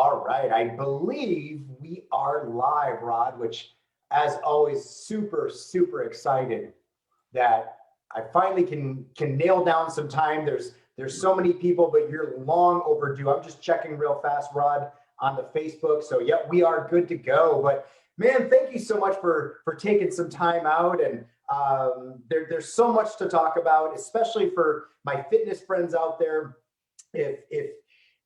All right, I believe we are live, Rod, which as always, super excited that I finally can nail down some time. There's so many people, but you're long overdue. I'm just checking real fast, Rod, on the Facebook. So yep, we are good to go. But man, thank you so much for taking some time out. And there's so much to talk about, especially for my fitness friends out there. If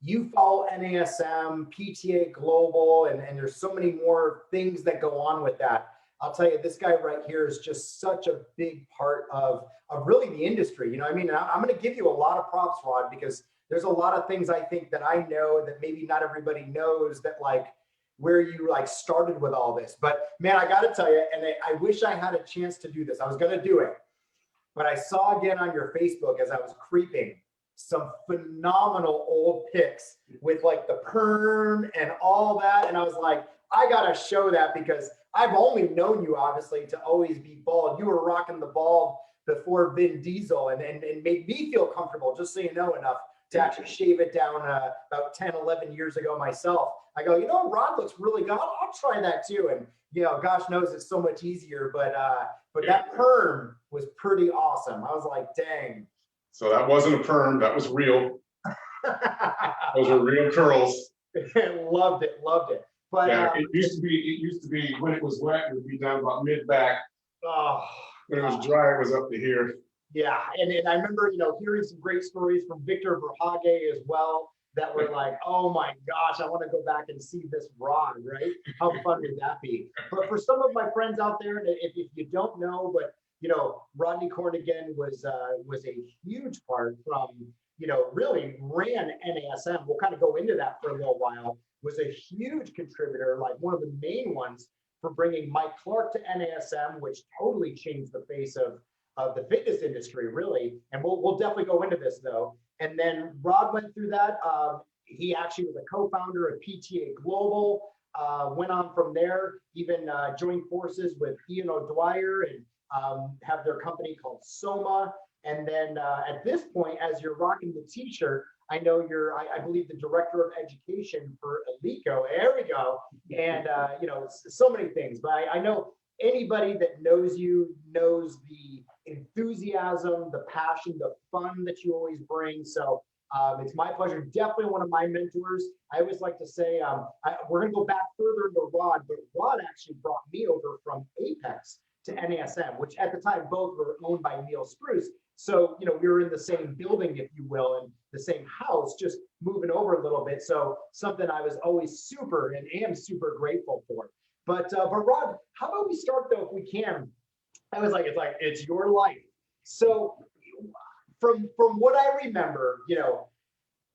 you follow NASM, PTA Global, and there's so many more things that go on with that. I'll tell you, this guy right here is just such a big part of really the industry. You know what I mean? And I'm going to give you a lot of props, Rod, because there's a lot of things I think that I know that maybe not everybody knows, that like where you like started with all this. But man, I got to tell you, and I wish I had a chance to do this. I was going to do it, but I saw again on your Facebook as I was creeping some phenomenal old pics with like the perm and all that. And I was like, I got to show that, because I've only known you obviously to always be bald. You were rocking the bald before Vin Diesel, and made me feel comfortable, just so you know, enough to actually shave it down about 10, 11 years ago myself. I go, you know, Rod looks really good. I'll try that too. And, you know, gosh knows it's so much easier, but that perm was pretty awesome. I was like, dang. So that wasn't a perm, that was real. Those were real curls. Loved it. But yeah, it used to be when it was wet, it would be down about mid-back. Oh, when it was dry, it was up to here. Yeah, and I remember, you know, hearing some great stories from Victor Verhage as well, that were like, oh my gosh, I want to go back and see this Rod, right? How fun would that be? But for some of my friends out there, if you don't know, but you know, Rodney Corn again was a huge part from, you know, really ran NASM. We'll kind of go into that for a little while. Was a huge contributor, like one of the main ones for bringing Mike Clark to NASM, which totally changed the face of the fitness industry, really. And we'll definitely go into this though. And then Rod went through that. He actually was a co-founder of PTA Global. Went on from there, even joined forces with Ian O'Dwyer and have their company called Soma. And then at this point, as you're rocking the t-shirt, I know you're, I believe, the director of education for Alico. There we go. And, you know, so many things. But I know anybody that knows you knows the enthusiasm, the passion, the fun that you always bring. So it's my pleasure. Definitely one of my mentors. I always like to say, we're going to go back further into Rod, but Rod actually brought me over from Apex to NASM, which at the time both were owned by Neil Spruce. So, you know, we were in the same building, if you will, and the same house, just moving over a little bit. So something I was always super and am super grateful for. But Rod, how about we start though, if we can? I was like, it's your life. So from what I remember, you know,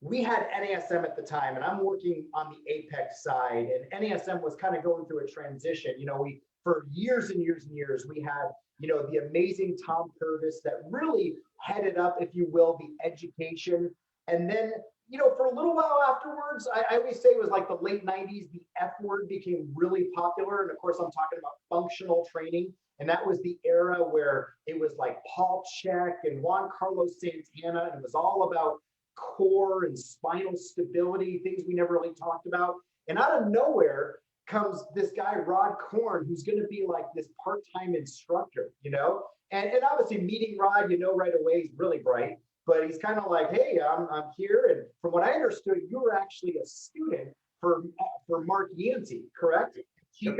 we had NASM at the time, and I'm working on the Apex side, and NASM was kind of going through a transition. You know, for years and years and years, we had, you know, the amazing Tom Purvis that really headed up, if you will, the education. And then, you know, for a little while afterwards, I always say it was like the late 90s, the F word became really popular. And of course, I'm talking about functional training. And that was the era where it was like Paul Chek and Juan Carlos Santana. And it was all about core and spinal stability, things we never really talked about. And out of nowhere comes this guy, Rod Corn, who's going to be like this part-time instructor, you know? And obviously meeting Rod, you know, right away, he's really bright, but he's kind of like, hey, I'm here. And from what I understood, you were actually a student for Mark Yancey, correct? Yep.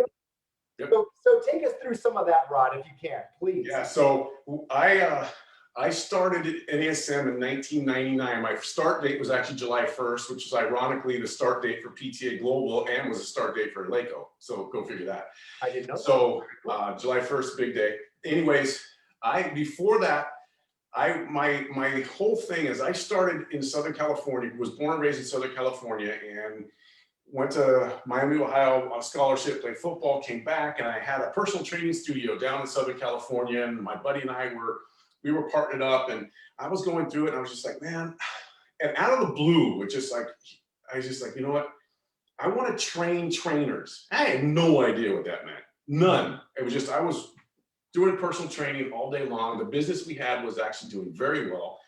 Yep. So take us through some of that, Rod, if you can, please. Yeah, so I started at NASM in 1999. My start date was actually July 1st, which is ironically the start date for PTA Global and was a start date for Laco. So go figure that. I didn't know. So July 1st, big day. Anyways, before that, my whole thing is I started in Southern California, was born and raised in Southern California, and went to Miami, Ohio on a scholarship, played football, came back, and I had a personal training studio down in Southern California, and my buddy and I we were partnered up, and I was going through it, and I was just like, man, and out of the blue, I was just like, you know what? I want to train trainers. I had no idea what that meant. None. It was just, I was doing personal training all day long. The business we had was actually doing very well.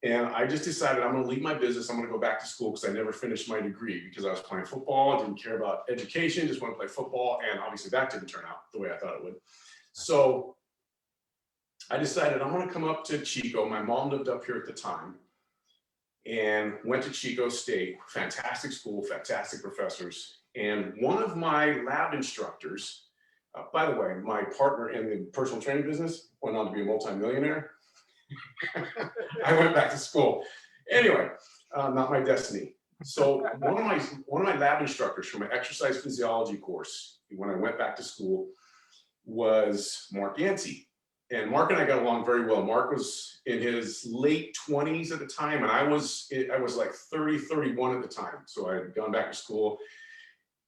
And I just decided I'm going to leave my business. I'm going to go back to school because I never finished my degree because I was playing football. I didn't care about education, just want to play football. And obviously that didn't turn out the way I thought it would. So I decided I'm going to come up to Chico. My mom lived up here at the time and went to Chico State. Fantastic school, fantastic professors. And one of my lab instructors, by the way, my partner in the personal training business went on to be a multimillionaire. I went back to school. Anyway, not my destiny. So one of my lab instructors from my exercise physiology course, when I went back to school, was Mark Yancey. And Mark and I got along very well. Mark was in his late 20s at the time, and I was like 30, 31 at the time. So I had gone back to school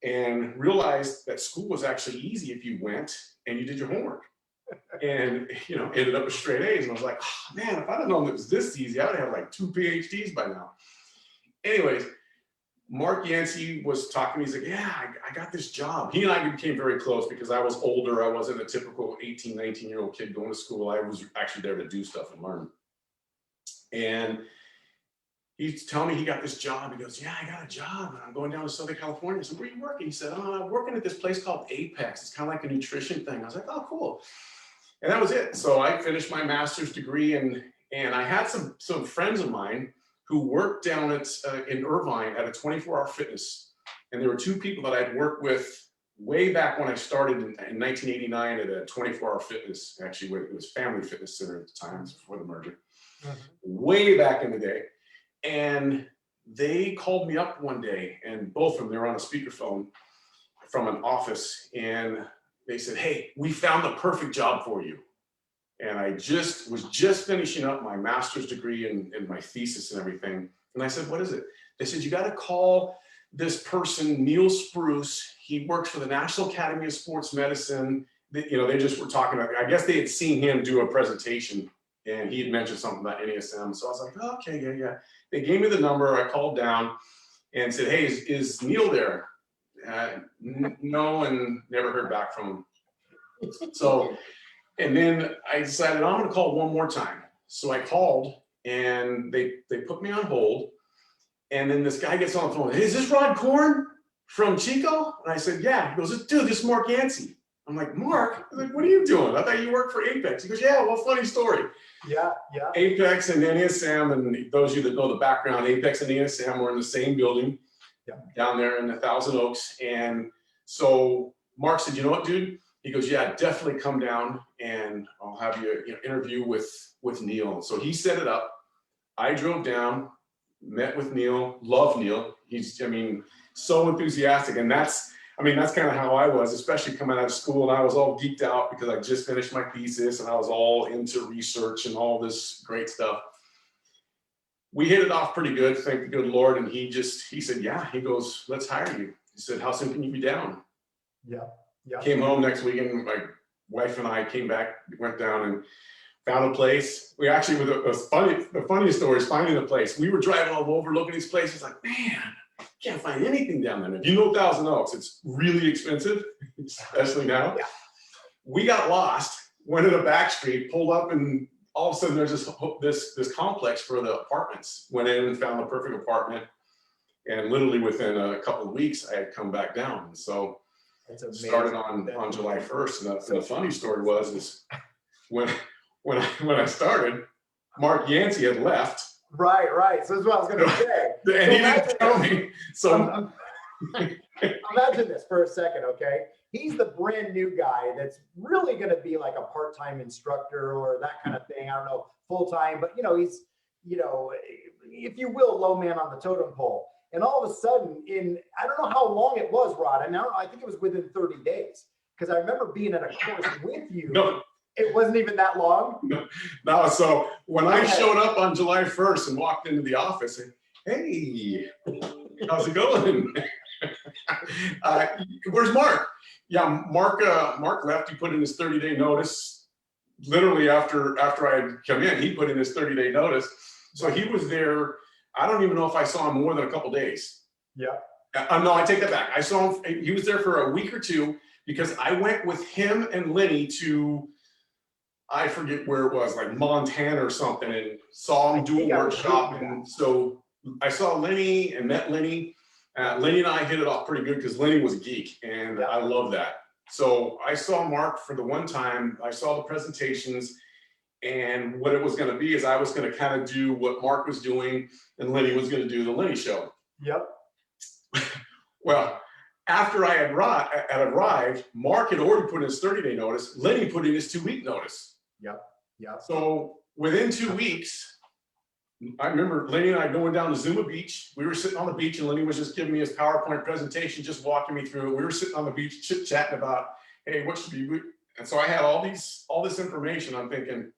and realized that school was actually easy if you went and you did your homework. And, you know, ended up with straight A's. And I was like, oh, man, if I'd have known it was this easy, I would have like 2 PhDs by now. Anyways, Mark Yancey was talking to me. He's like, yeah, I got this job. He and I became very close because I was older. I wasn't a typical 18, 19-year-old kid going to school. I was actually there to do stuff and learn. And he's telling me he got this job. He goes, yeah, I got a job. And I'm going down to Southern California. I said, where are you working? He said, oh, I'm working at this place called Apex. It's kind of like a nutrition thing. I was like, oh, cool. And that was it. So I finished my master's degree, and I had some friends of mine who worked down at in Irvine at a 24-hour fitness. And there were 2 people that I'd worked with way back when I started in 1989 at a 24-hour fitness. Actually, it was Family Fitness Center at the time, before the merger. Way back in the day. And they called me up one day, and both of them, they were on a speakerphone from an office, and they said, hey, we found the perfect job for you. And I was just finishing up my master's degree and my thesis and everything. And I said, what is it? They said, you got to call this person, Neil Spruce. He works for the National Academy of Sports Medicine. You know, they just were talking about, I guess they had seen him do a presentation, and he had mentioned something about NASM. So I was like, oh, okay, yeah. They gave me the number. I called down and said, hey, is Neil there? No, and never heard back from him. So, and then I decided I'm going to call one more time. So I called, and they put me on hold. And then this guy gets on the phone. Hey, is this Rod Corn from Chico? And I said, yeah. He goes, dude, this is Mark Yancey. I'm like, Mark? I'm like, what are you doing? I thought you worked for Apex. He goes, yeah, well, funny story. Yeah. Apex and NASM, and those of you that know the background, Apex and NASM were in the same building down there in 1,000 Oaks. And so Mark said, you know what, dude? He goes, yeah, definitely come down, and I'll have you, interview with Neil. So he set it up. I drove down, met with Neil, love Neil. He's, so enthusiastic. And that's kind of how I was, especially coming out of school. And I was all geeked out because I just finished my thesis, and I was all into research and all this great stuff. We hit it off pretty good, thank the good Lord. And he said, yeah, he goes, let's hire you. He said, how soon can you be down? Yeah. Came home next weekend. My wife and I came back, went down and found a place. We actually, the funniest story is finding a place. We were driving all over looking at these places, like, man, can't find anything down there. If you know 1,000 Oaks, it's really expensive, especially now. Yeah. We got lost, went in a back street, pulled up, and all of a sudden there's this complex for the apartments. Went in and found the perfect apartment, and literally within a couple of weeks, I had come back down. So started on July 1st. And the funny story was when I started, Mark Yancey had left. Right. So this is what I was going to say. And he didn't tell me. So imagine this for a second, okay? He's the brand new guy that's really going to be like a part-time instructor or that kind of thing. I don't know, full-time, but he's, if you will, low man on the totem pole. And all of a sudden, I don't know how long it was, Rod. And I think it was within 30 days. Because I remember being at a course with you. No. It wasn't even that long? No. So when I showed up on July 1st and walked into the office, and, hey, how's it going? Where's Mark? Yeah, Mark left. He put in his 30-day notice. Literally after I had come in, he put in his 30-day notice. So he was there. I don't even know if I saw him more than a couple days. Yeah. No, I take that back. I saw him. He was there for a week or two because I went with him and Lenny to I forget where it was, like Montana or something, and saw him do a workshop. And so I saw Lenny and met Lenny. Lenny and I hit it off pretty good because Lenny was a geek, and I love that. So I saw Mark for the one time. I saw the presentations, and what it was going to be is I was going to kind of do what Mark was doing, and Lenny was going to do the Lenny show. Yep. Well, after I had arrived, Mark had already put in his 30-day notice. Lenny put in his 2-week notice. Yep. Yep. So within 2 weeks, I remember Lenny and I going down to Zuma Beach. We were sitting on the beach, and Lenny was just giving me his PowerPoint presentation, just walking me through it. We were sitting on the beach chit-chatting about, hey, what should be, and so I had all this information. I'm thinking,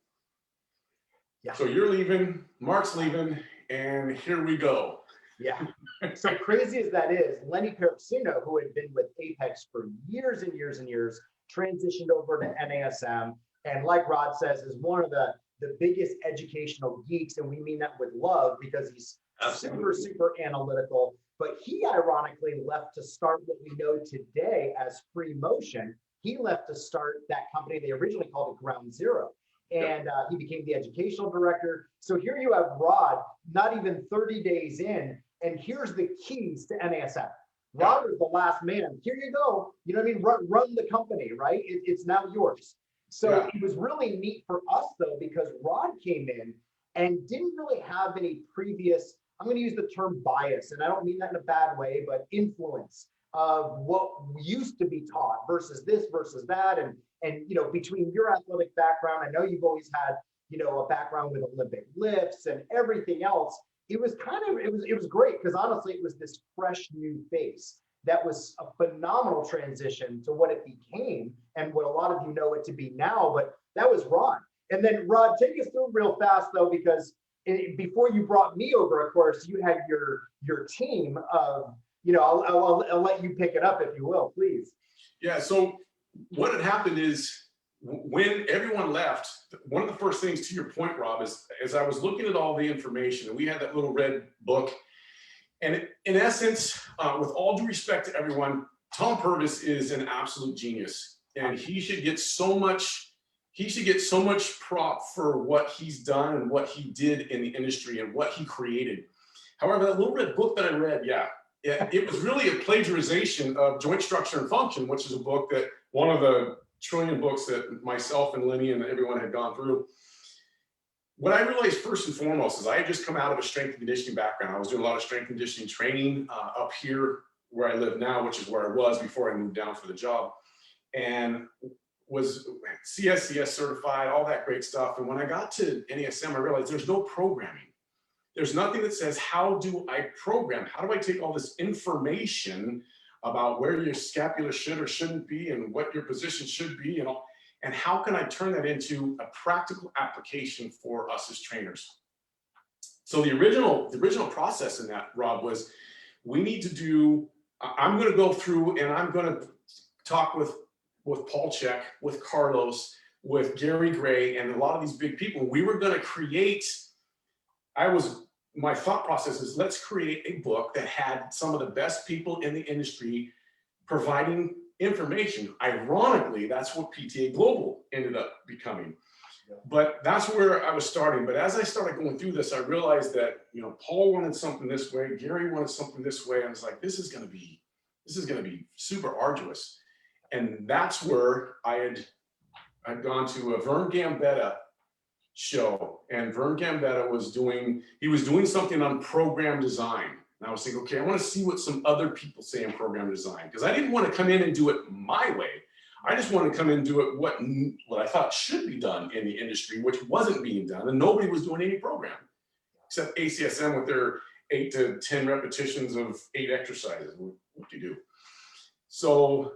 so you're leaving, Mark's leaving, and here we go. Yeah. So crazy as that is, Lenny Pericino, who had been with Apex for years and years and years, transitioned over to NASM. And like Rod says, is one of the biggest educational geeks. And we mean that with love because he's super analytical. But he ironically left to start what we know today as Free Motion. He left to start that company. They originally called it Ground Zero. And he became the educational director. So here you have Rod, not even 30 days in, and here's the keys to NASM. Rod was the last man. Here you go. You know what I mean? Run the company, right? It's now yours. So it was really neat for us, though, because Rod came in and didn't really have any previous, I'm going to use the term bias, and I don't mean that in a bad way, but influence of what used to be taught versus this versus that. And you know, between your athletic background, I know you've always had, you know, a background with Olympic lifts and everything else. It was kind of, it was great because honestly, it was this fresh new face that was a phenomenal transition to what it became and what a lot of you know it to be now. But that was Rod. And then Rod, take us through real fast though, because before you brought me over, of course, you had your team of, you know, I'll let you pick it up if you will, please. Yeah. So what had happened is when everyone left, one of the first things, to your point, Rob, is as I was looking at all the information, and we had that little red book, and in essence, with all due respect to everyone, Tom Purvis is an absolute genius, and he should get so much prop for what he's done and what he did in the industry and what he created. However, that little red book that I read, it was really a plagiarization of Joint Structure and Function, which is a book that one of the trillion books that myself and Lenny and everyone had gone through. What I realized first and foremost is I had just come out of a strength and conditioning background. I was doing a lot of strength and conditioning training up here where I live now, which is where I was before I moved down for the job, and was CSCS certified, all that great stuff. And when I got to NASM, I realized there's no programming. There's nothing that says, how do I program? How do I take all this information about where your scapula should or shouldn't be and what your position should be and how can I turn that into a practical application for us as trainers? So the original process in that, Rob, was we need to do, I'm going to go through and I'm going to talk with Paul Check, with Carlos, with Gary Gray, and a lot of these big people. We were going to create, my thought process is let's create a book that had some of the best people in the industry providing information. Ironically, that's what PTA Global ended up becoming. But that's where I was starting. But as I started going through this, I realized that, you know, Paul wanted something this way, Gary wanted something this way. I was like, this is going to be super arduous. And that's where I'd gone to a Vern Gambetta show, and Vern Gambetta was doing something on program design. And I was thinking, okay, I want to see what some other people say in program design, because I didn't want to come in and do it my way. I just wanted to come in and do it what I thought should be done in the industry, which wasn't being done, and nobody was doing any program except ACSM with their 8 to 10 repetitions of 8 exercises. What do you do? So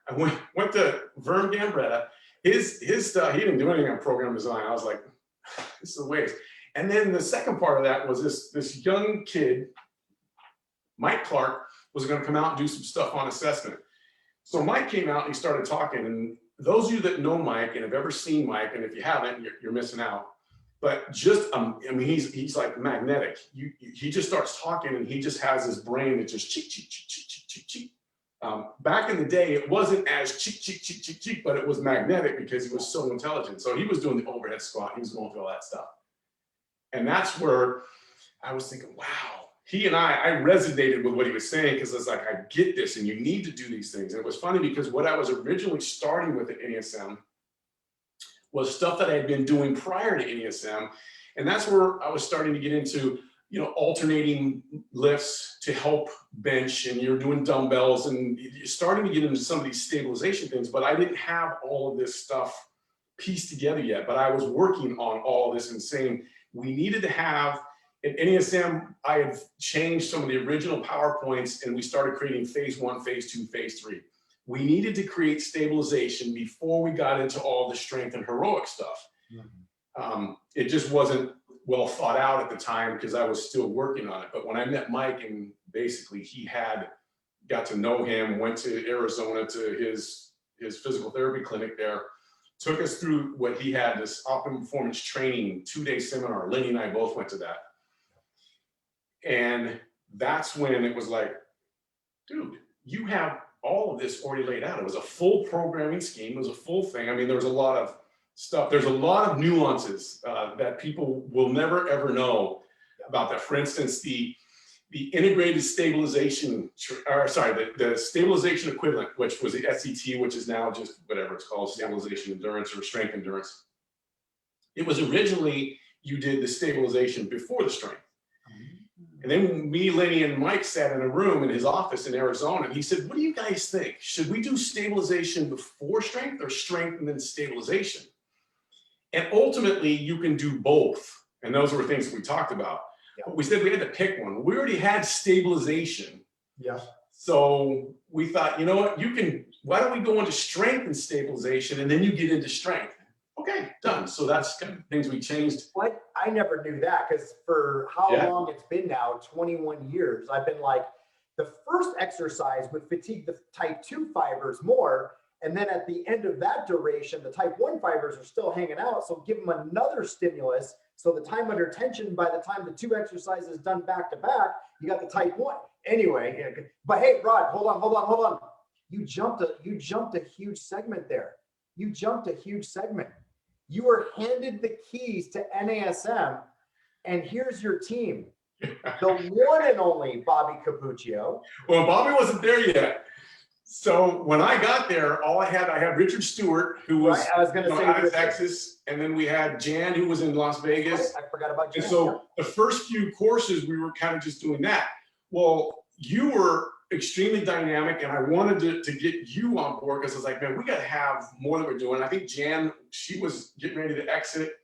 I went to Vern Gambetta. His stuff, he didn't do anything on program design. I was like, this is the ways. And then the second part of that was this young kid, Mike Clark, was going to come out and do some stuff on assessment. So Mike came out and he started talking. And those of you that know Mike and have ever seen Mike, and if you haven't, you're missing out. But just, I mean, he's like magnetic. He just starts talking and he just has his brain that just cheek, cheek, cheek, cheek, cheek, cheek, cheek. Back in the day, it wasn't as cheek, but it was magnetic because he was so intelligent. So he was doing the overhead squat. He was going through all that stuff. And that's where I was thinking, wow, he and I resonated with what he was saying, because it's like, I get this and you need to do these things. And it was funny because what I was originally starting with at NESM was stuff that I had been doing prior to NESM. And that's where I was starting to get into, you know, alternating lifts to help bench, and you're doing dumbbells, and you're starting to get into some of these stabilization things, but I didn't have all of this stuff pieced together yet. But I was working on all of this and saying, we needed to have, at NESM, I had changed some of the original PowerPoints, and we started creating phase 1, phase 2, phase 3. We needed to create stabilization before we got into all the strength and heroic stuff. It just wasn't well thought out at the time because I was still working on it. But when I met Mike, and basically he had got to know him, went to Arizona to his physical therapy clinic there, took us through what he had, this optimum performance training 2-day seminar. Lenny and I both went to that. And that's when it was like, dude, you have all of this already laid out. It was a full programming scheme. It was a full thing. I mean, there was a lot of stuff. There's a lot of nuances that people will never, ever know about that. For instance, the integrated stabilization, the stabilization equivalent, which was the SET, which is now just whatever it's called, stabilization endurance or strength endurance. It was originally, you did the stabilization before the strength. And then me, Lenny, and Mike sat in a room in his office in Arizona, and he said, what do you guys think? Should we do stabilization before strength, or strength and then stabilization? And ultimately, you can do both. And those were things that we talked about. Yeah. But we said we had to pick one. We already had stabilization. Yeah. So we thought, you know what, why don't we go into strength and stabilization, and then you get into strength? Okay, done. So that's kind of things we changed. What? I never knew that, because for how long it's been now, 21 years, I've been like, the first exercise would fatigue the type 2 fibers more. And then at the end of that duration, the type 1 fibers are still hanging out. So give them another stimulus. So the time under tension, by the time the 2 exercises done back to back, you got the type 1. Anyway, but hey, Rod, hold on. You jumped a huge segment there. You jumped a huge segment. You were handed the keys to NASM, and here's your team. The one and only Bobby Cappuccio. Well, Bobby wasn't there yet. So when I got there, I had Richard Stewart, who was, right, I was going to say out of Texas, and then we had Jan, who was in Las Vegas. Right, I forgot about Jan. And so the first few courses, we were kind of just doing that. Well, you were extremely dynamic, and I wanted to get you on board, because I was like, man, we got to have more than we're doing. I think Jan, she was getting ready to exit.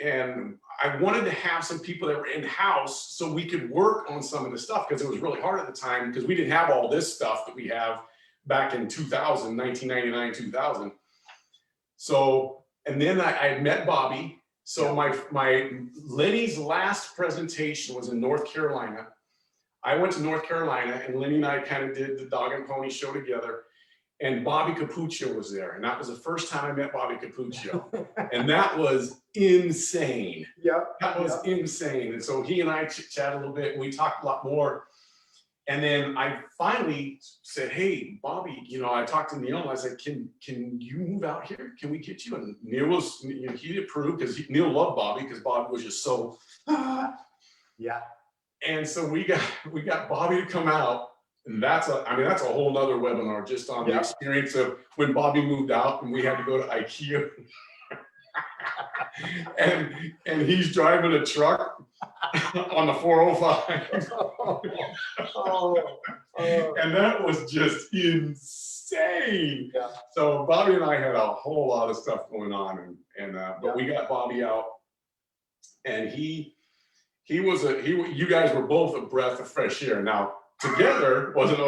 And I wanted to have some people that were in-house so we could work on some of the stuff, because it was really hard at the time, because we didn't have all this stuff that we have back in 2000, 1999, 2000. So, and then I met Bobby. So my Lenny's last presentation was in North Carolina. I went to North Carolina, and Lenny and I kind of did the dog and pony show together. And Bobby Cappuccio was there. And that was the first time I met Bobby Cappuccio. And that was insane. Yeah. That was insane. And so he and I chatted a little bit, and we talked a lot more. And then I finally said, hey, Bobby, you know, I talked to Neil, and I said, can you move out here? Can we get you? And Neil was, you know, he approved, because Neil loved Bobby, because Bobby was just so, yeah. And so we got Bobby to come out. And that's a whole nother webinar just on the experience of when Bobby moved out and we had to go to IKEA. and he's driving a truck on the 405. And that was just insane. Yeah. So Bobby and I had a whole lot of stuff going on, but we got Bobby out, and you guys were both a breath of fresh air. Now, together wasn't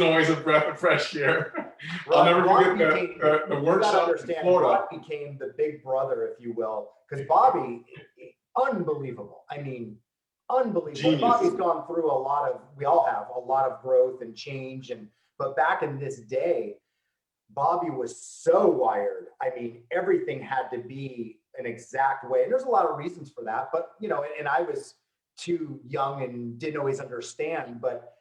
always a breath of fresh air. I'll never forget the workshop in Florida. Rod became the big brother, if you will, because Bobby, unbelievable. I mean, unbelievable. Genius. Bobby's gone through we all have a lot of growth and change, but back in this day, Bobby was so wired. I mean, everything had to be an exact way. And there's a lot of reasons for that, but you know, and I was too young and didn't always understand, but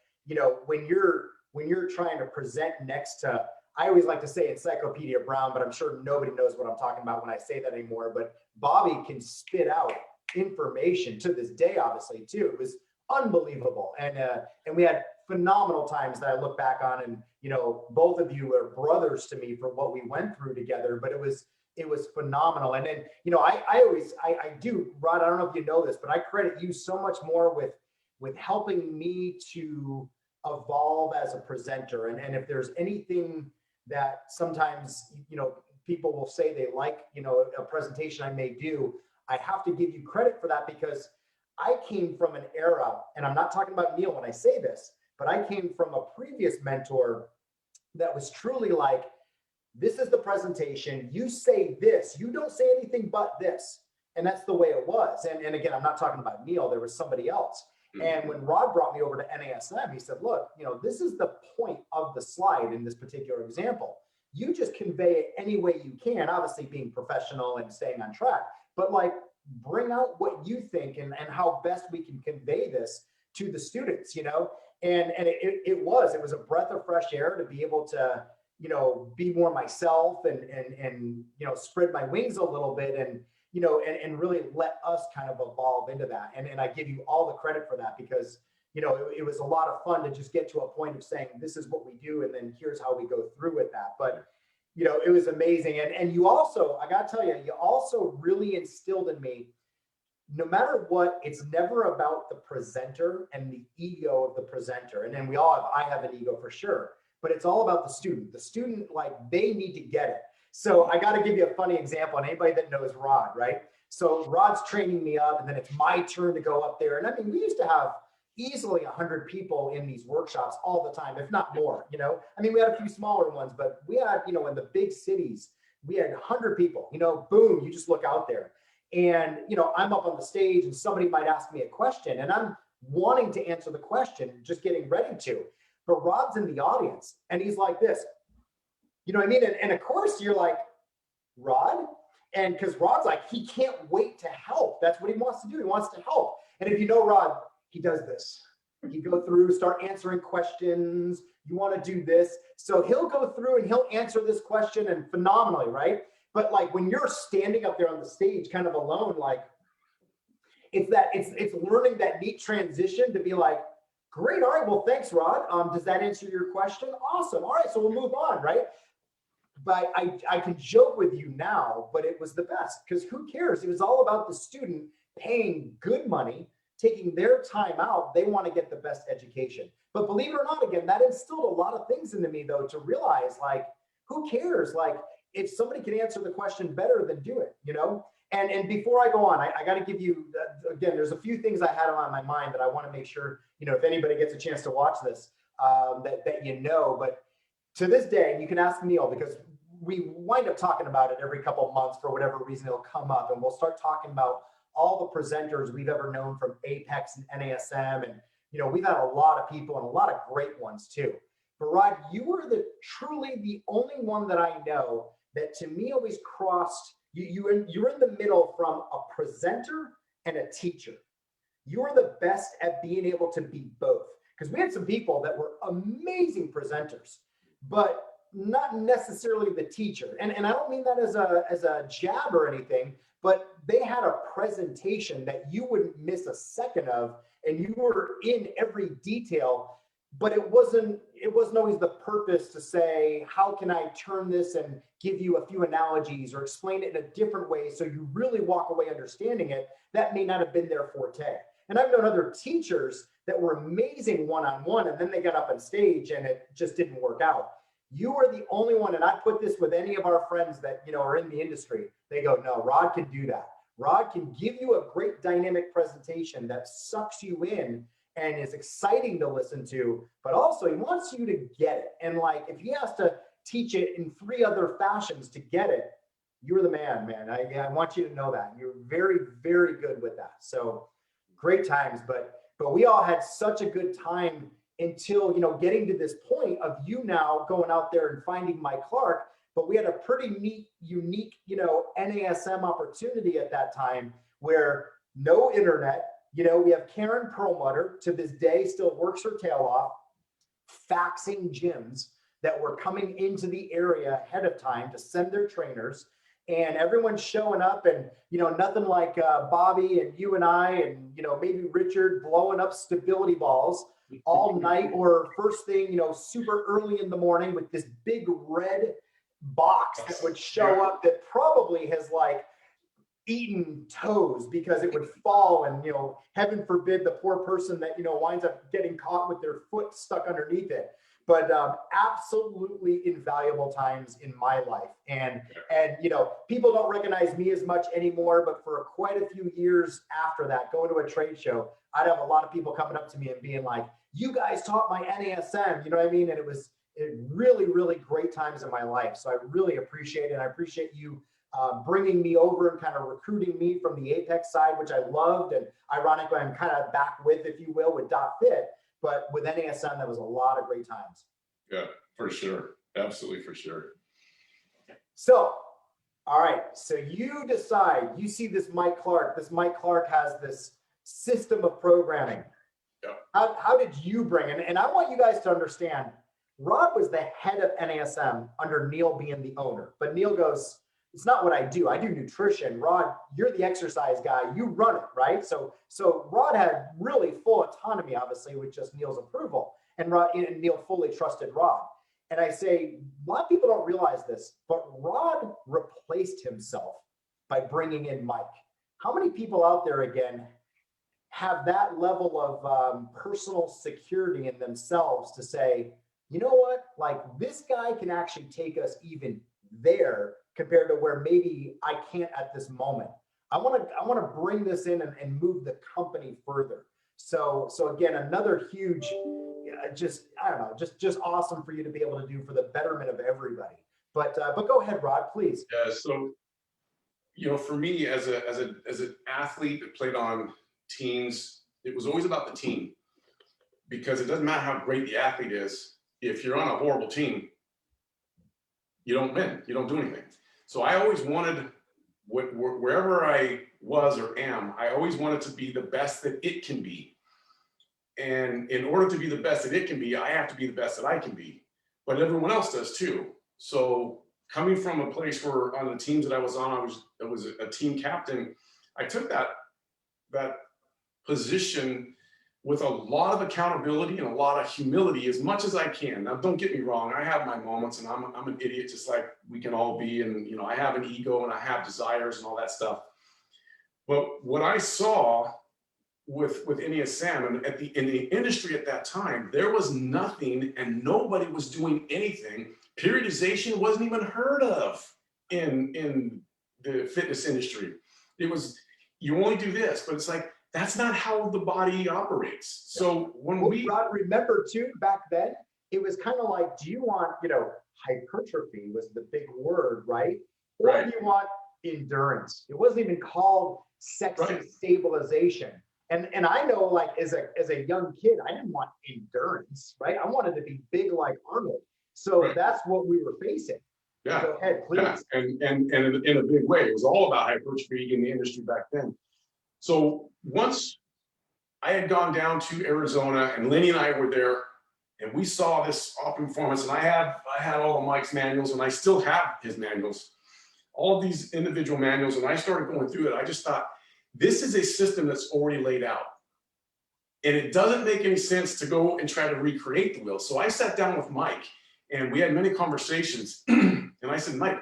when you're trying to present next to, I always like to say Encyclopedia Brown, but I'm sure nobody knows what I'm talking about when I say that anymore. But Bobby can spit out information to this day, obviously, too. It was unbelievable. And we had phenomenal times that I look back on. And, both of you are brothers to me for what we went through together, but it was phenomenal. And then, I do, Rod, I don't know if you know this, but I credit you so much more with helping me to evolve as a presenter. And if there's anything that sometimes, people will say they like, a presentation I may do, I have to give you credit for that, because I came from an era, and I'm not talking about Neil when I say this, but I came from a previous mentor that was truly like, this is the presentation, you say this, you don't say anything but this. And that's the way it was. And again, I'm not talking about Neil, there was somebody else. And when Rod brought me over to NASM, he said, look, this is the point of the slide in this particular example. You just convey it any way you can, obviously being professional and staying on track, but like bring out what you think and how best we can convey this to the students, And it was a breath of fresh air to be able to, be more myself and spread my wings a little bit and really let us kind of evolve into that. And I give you all the credit for that, because, it was a lot of fun to just get to a point of saying, this is what we do, and then here's how we go through with that. But, it was amazing. And you also, I got to tell you, you also really instilled in me, no matter what, it's never about the presenter and the ego of the presenter. And then I have an ego for sure, but it's all about the student. The student, like, they need to get it. So I got to give you a funny example, and anybody that knows Rod, right? So Rod's training me up, and then it's my turn to go up there. And I mean, we used to have easily 100 people in these workshops all the time, if not more, I mean, we had a few smaller ones, but we had, in the big cities, we had 100 people, boom, you just look out there. And, I'm up on the stage and somebody might ask me a question and I'm wanting to answer the question, just getting ready to, but Rod's in the audience and he's like this, you know what I mean? And of course you're like, Rod, and because Rod's like, he can't wait to help. That's what he wants to do. He wants to help. And if you know Rod, he does this. He go through, start answering questions. You want to do this. So he'll go through and he'll answer this question and phenomenally, right? But like when you're standing up there on the stage kind of alone, like it's learning that neat transition to be like, great, all right, well, thanks, Rod. Does that answer your question? Awesome. All right, so we'll move on, right? But I can joke with you now, but it was the best because who cares? It was all about the student paying good money, taking their time out. They want to get the best education. But believe it or not, again, that instilled a lot of things into me, though, to realize, like, who cares? Like, if somebody can answer the question better, then do it, And before I go on, I got to give you, again, there's a few things I had on my mind that I want to make sure, if anybody gets a chance to watch this, that. But to this day, you can ask Neil because we wind up talking about it every couple of months for whatever reason it'll come up. And we'll start talking about all the presenters we've ever known from Apex and NASM. And, we've had a lot of people and a lot of great ones too. But Rod, you were truly the only one that I know that to me always crossed, you're in the middle from a presenter and a teacher. You were the best at being able to be both. Because we had some people that were amazing presenters, but not necessarily the teacher. And I don't mean that as a jab or anything, but they had a presentation that you wouldn't miss a second of, and you were in every detail, but it wasn't always the purpose to say, how can I turn this and give you a few analogies or explain it in a different way so you really walk away understanding it. That may not have been their forte. And I've known other teachers that were amazing one-on-one, and then they got up on stage and it just didn't work out. You were the only one, and I put this with any of our friends that, are in the industry. They go, no, Rod can do that. Rod can give you a great dynamic presentation that sucks you in and is exciting to listen to, but also he wants you to get it. And like, if he has to teach it in 3 other fashions to get it, you're the man. I want you to know that. You're very, very good with that. So great times, but we all had such a good time until, getting to this point of you now going out there and finding Mike Clark. But we had a pretty neat, unique, NASM opportunity at that time where no internet, we have Karen Perlmutter to this day still works her tail off. faxing gyms that were coming into the area ahead of time to send their trainers, and everyone's showing up, and nothing like Bobby and you and I and maybe Richard blowing up stability balls all night, or first thing super early in the morning with this big red box that would show up that probably has like eaten toes because it would fall, and heaven forbid the poor person that winds up getting caught with their foot stuck underneath it. But absolutely invaluable times in my life, and people don't recognize me as much anymore, but for quite a few years after that, going to a trade show, I'd have a lot of people coming up to me and being like, you guys taught my NASM, you know what I mean? And it was really, really great times in my life. So I really appreciate it. I appreciate you bringing me over and kind of recruiting me from the Apex side, which I loved. And ironically, I'm kind of back with, if you will, with .fit. But with NASM, that was a lot of great times. Yeah, for sure. Absolutely, for sure. So, all right. So you decide, you see this Mike Clark. This Mike Clark has this system of programming. Yeah. How did you bring it? And I want you guys to understand, Rod was the head of NASM under Neil being the owner. But Neil goes, it's not what I do. I do nutrition. Rod, you're the exercise guy. You run it, right? So Rod had really full autonomy, obviously, with just Neil's approval. And Neil fully trusted Rod. And I say, a lot of people don't realize this, but Rod replaced himself by bringing in Mike. How many people out there, again, have that level of personal security in themselves to say, you know what, like this guy can actually take us even there compared to where maybe I can't at this moment. I want to bring this in and move the company further. So again, another huge, just awesome for you to be able to do for the betterment of everybody. But go ahead, Rod, please. Yeah. So, for me as an athlete that played on teams, it was always about the team, because it doesn't matter how great the athlete is. If you're on a horrible team, you don't win. You don't do anything. So I always wanted, wherever I was or am, I always wanted to be the best that it can be. And in order to be the best that it can be, I have to be the best that I can be. But everyone else does too. So coming from a place where on the teams that I was on, I was a team captain. I took that position with a lot of accountability and a lot of humility as much as I can. Now, don't get me wrong. I have my moments, and I'm an idiot just like we can all be. And, I have an ego and I have desires and all that stuff. But what I saw with NASM and in the industry at that time, there was nothing and nobody was doing anything. Periodization wasn't even heard of in the fitness industry. It was, you only do this, but it's like, that's not how the body operates. So when Rod, remember too, back then, it was kind of like, do you want, hypertrophy was the big word, right? Or right. do you want endurance? It wasn't even called sexy stabilization. And I know, like, as a young kid, I didn't want endurance, right? I wanted to be big like Arnold. So that's what we were facing. Yeah. Go ahead, please. Yeah. And in a big way, it was all about hypertrophy in the industry back then. So once I had gone down to Arizona, and Lenny and I were there, and we saw this optimum performance, and I had all of Mike's manuals, and I still have his manuals, all of these individual manuals, and I started going through it. I just thought, this is a system that's already laid out, and it doesn't make any sense to go and try to recreate the wheel. So I sat down with Mike, and we had many conversations, and I said, Mike,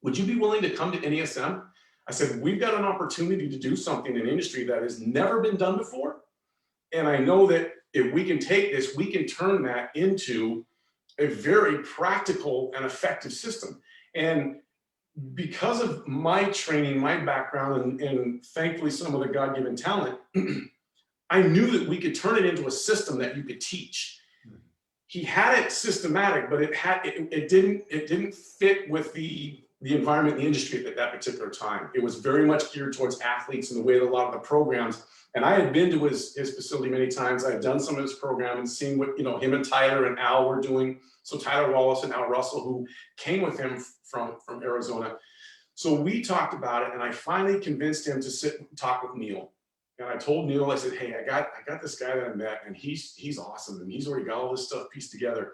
would you be willing to come to NASM? I said, we've got an opportunity to do something in an industry that has never been done before. And I know that if we can take this, we can turn that into a very practical and effective system. And because of my training, my background, and thankfully some of the God-given talent, I knew that we could turn it into a system that you could teach. He had it systematic, but it didn't fit with the environment in the industry at that particular time. It was very much geared towards athletes and the way that a lot of the programs, and I had been to his facility many times. I had done some of his program and seen what, him and Tyler and Al were doing. So Tyler Wallace and Al Russell, who came with him from Arizona. So we talked about it, and I finally convinced him to sit and talk with Neil. And I told Neil, I said, hey, I got this guy that I met, and he's awesome, and he's already got all this stuff pieced together.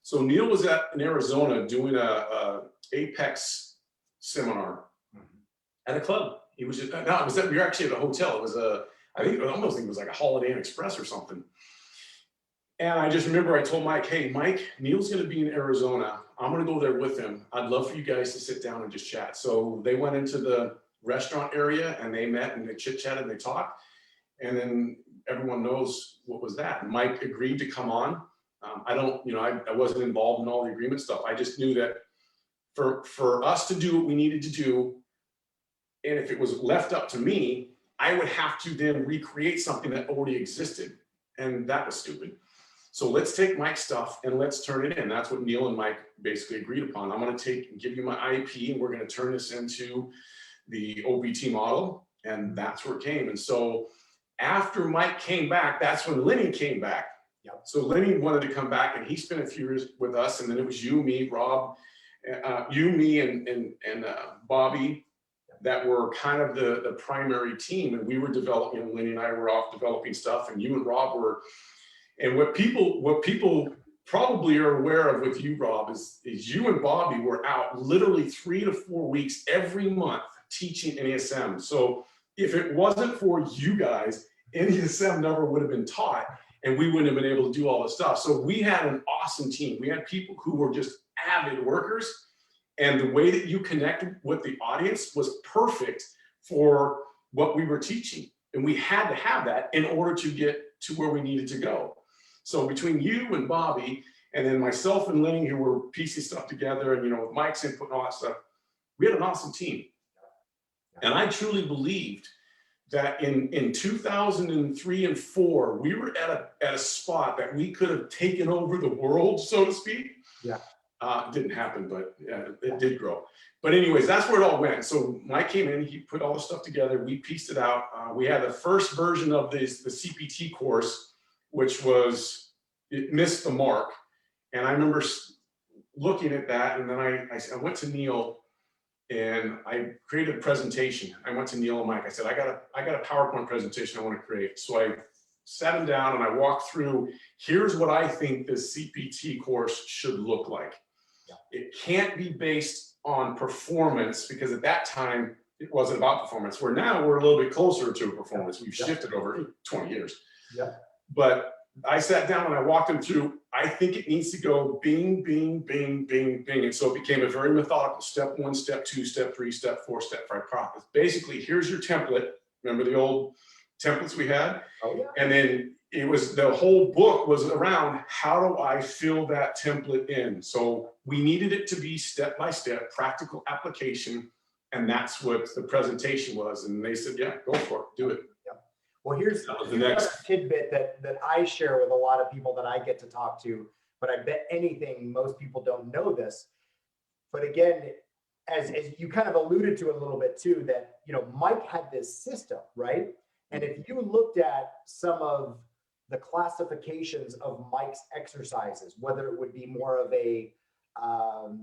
So Neil was in Arizona doing a Apex seminar at a club. He was just, no, it was that we were actually at a hotel. It was I almost think it was like a Holiday Inn Express or something. And I just remember I told Mike, hey, Mike, Neil's going to be in Arizona. I'm going to go there with him. I'd love for you guys to sit down and just chat. So they went into the restaurant area and they met and they chit chatted and they talked. And then everyone knows what was that. And Mike agreed to come on. I wasn't involved in all the agreement stuff. I just knew that for us to do what we needed to do, and if it was left up to me, I would have to then recreate something that already existed. And that was stupid. So let's take Mike's stuff and let's turn it in. That's what Neil and Mike basically agreed upon. I'm going to give you my IP, and we're going to turn this into the OBT model. And that's where it came. And so after Mike came back, that's when Lenny came back. Yep. So Lenny wanted to come back, and he spent a few years with us. And then it was you, me, Rob, me, and Bobby that were kind of the primary team. And we were developing, Lenny and I were off developing stuff, and you and Rob were. And what people probably are aware of with you, Rob, is you and Bobby were out literally 3 to 4 weeks every month teaching NASM. So if it wasn't for you guys, NASM never would have been taught, and we wouldn't have been able to do all this stuff. So we had an awesome team. We had people who were just avid workers, and the way that you connected with the audience was perfect for what we were teaching. And we had to have that in order to get to where we needed to go. So between you and Bobby, and then myself and Lenny, who were piecing stuff together, and with Mike's input and all that stuff, we had an awesome team. And I truly believed that in 2003 and 4, we were at a spot that we could have taken over the world, so to speak. Yeah. It didn't happen, but it did grow. But anyways, that's where it all went. So Mike came in, he put all the stuff together, we pieced it out. We had the first version of the CPT course, which it missed the mark. And I remember looking at that, and then I went to Neil and I created a presentation. I went to Neil and Mike. I said, I got a PowerPoint presentation I want to create. So I sat him down and I walked through, here's what I think this CPT course should look like. It can't be based on performance, because at that time it wasn't about performance, where now we're a little bit closer to performance. We've shifted over 20 years. Yeah. But I sat down and I walked him through, I think it needs to go bing, bing, bing, bing, bing. And so it became a very methodical step 1, step 2, step 3, step 4, step 5 process. Basically, here's your template. Remember the old templates we had? Oh, yeah. And then the whole book was around, how do I fill that template in? So we needed it to be step-by-step practical application. And that's what the presentation was. And they said, yeah, go for it, do it. Well, here's the next tidbit that I share with a lot of people that I get to talk to, but I bet anything, most people don't know this. But again, as you kind of alluded to a little bit too, that, Mike had this system, right? And if you looked at some of the classifications of Mike's exercises, whether it would be more of a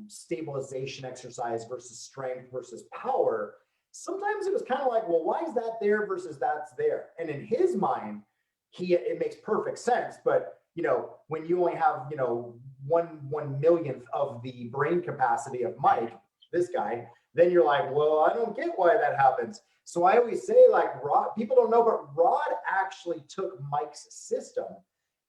stabilization exercise versus strength versus power, sometimes it was kind of like, well, why is that there versus that's there? And in his mind, it makes perfect sense. But, when you only have, 1/1,000,000th of the brain capacity of Mike, this guy, then you're like, well, I don't get why that happens. So I always say, like, Rod, people don't know, but Rod actually took Mike's system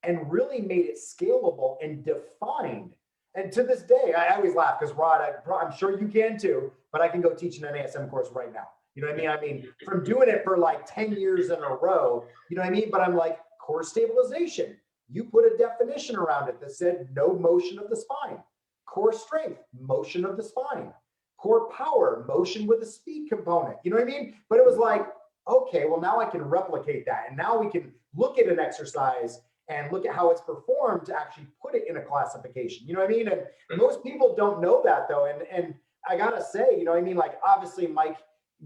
and really made it scalable and defined. And to this day, I always laugh because Rod, I'm sure you can too, but I can go teach an NASM course right now. You know what I mean? I mean, from doing it for like 10 years in a row, you know what I mean? But I'm like, core stabilization. You put a definition around it that said no motion of the spine. Core strength, motion of the spine. Core power, motion with a speed component. You know what I mean? But it was like, okay, well, now I can replicate that. And now we can look at an exercise and look at how it's performed to actually put it in a classification. You know what I mean? And most people don't know that though. And I gotta say, you know what I mean? Like, obviously Mike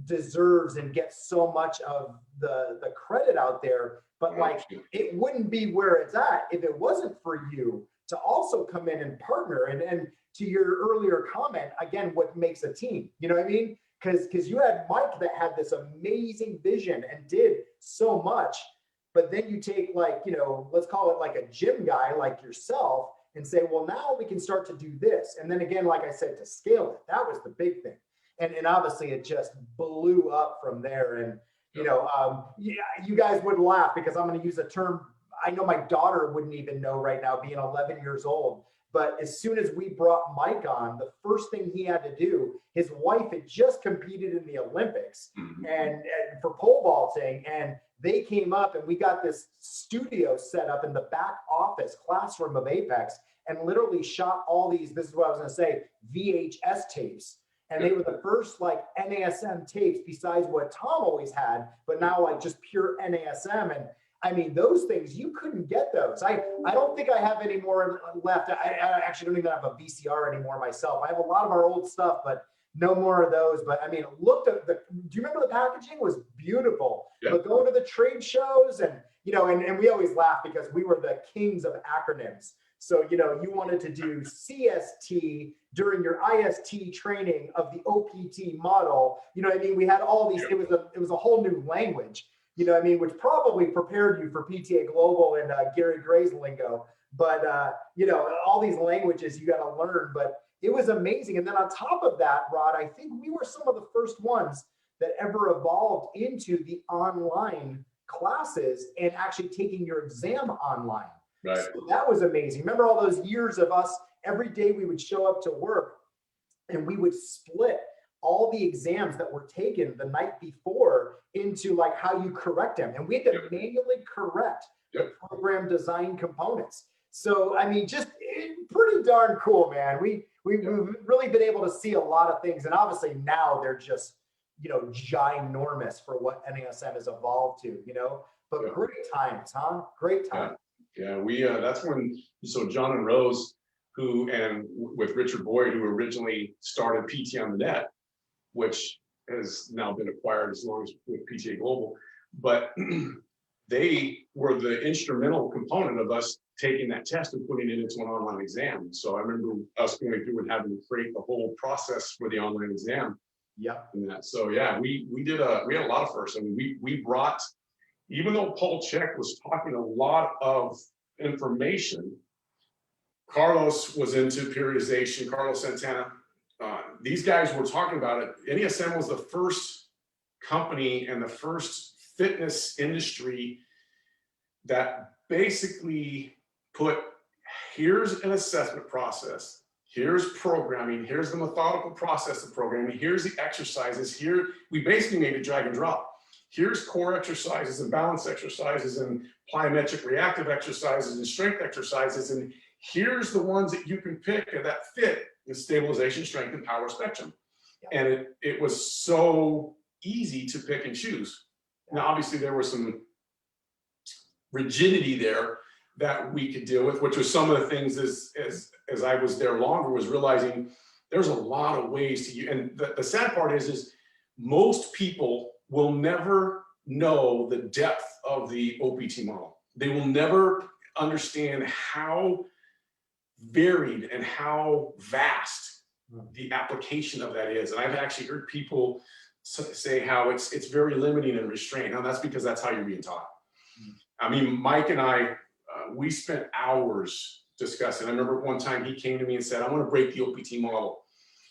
deserves and gets so much of the credit out there, but like, it wouldn't be where it's at if it wasn't for you to also come in and partner. And to your earlier comment, again, what makes a team, you know what I mean? because you had Mike that had this amazing vision and did so much, but then you take like, you know, let's call it like a gym guy like yourself and say, well, now we can start to do this. And then again, like I said, to scale it, that was the big thing. And obviously it just blew up from there. And, you know, yeah, you guys would laugh because I'm going to use a term I know my daughter wouldn't even know right now, being 11 years old. But as soon as we brought Mike on, the first thing he had to do, his wife had just competed in the Olympics and for pole vaulting, and they came up and we got this studio set up in the back office classroom of Apex and literally shot all these, this is what I was going to say, VHS tapes. And they were the first like NASM tapes besides what Tom always had, but now like just pure NASM. And I mean, those things, you couldn't get those. I don't think I have any more left. I actually don't even have a VCR anymore myself. I have a lot of our old stuff, but no more of those. But I mean, looked at the, do you remember the packaging was beautiful? Yep. But going to the trade shows and, you know, and we always laugh because we were the kings of acronyms. So, you know, you wanted to do CST during your IST training of the OPT model. You know what I mean? We had all these, it was a whole new language. You know what I mean, which probably prepared you for PTA Global and Gary Gray's lingo. But, you know, all these languages you got to learn. But it was amazing. And then on top of that, Rod, I think we were some of the first ones that ever evolved into the online classes and actually taking your exam online. Right. So that was amazing. Remember all those years of us, every day we would show up to work and we would split all the exams that were taken the night before into like how you correct them. And we had to manually correct the program design components. So, I mean, just pretty darn cool, man. We've really been able to see a lot of things. And obviously now they're just, you know, ginormous for what NASM has evolved to, you know, but great times, huh? Great times. Yeah, we, that's when, so John and Rose, who, and with Richard Boyd, who originally started PT on the Net, which has now been acquired as long as with PTA Global, but they were the instrumental component of us taking that test and putting it into an online exam. So I remember us going through and having to create the whole process for the online exam. Yeah. And that. So yeah, we had a lot of firsts. I mean, we brought, even though Paul Check was talking a lot of information, Carlos was into periodization, Carlos Santana. These guys were talking about it. NASM was the first company and the first fitness industry that basically put, here's an assessment process, here's programming, here's the methodical process of programming, here's the exercises, here, we basically made it drag and drop. Here's core exercises and balance exercises and plyometric reactive exercises and strength exercises, and here's the ones that you can pick that fit the stabilization, strength, and power spectrum. Yeah. And it was so easy to pick and choose. Now, obviously, there was some rigidity there that we could deal with, which was some of the things as I was there longer, was realizing there's a lot of ways to use. And the sad part is most people will never know the depth of the OPT model. They will never understand how varied and how vast the application of that is. And I've actually heard people say how it's very limiting and restrained. Now that's because that's how you're being taught. I mean, Mike and I, we spent hours discussing. I remember one time he came to me and said, I want to break the OPT model.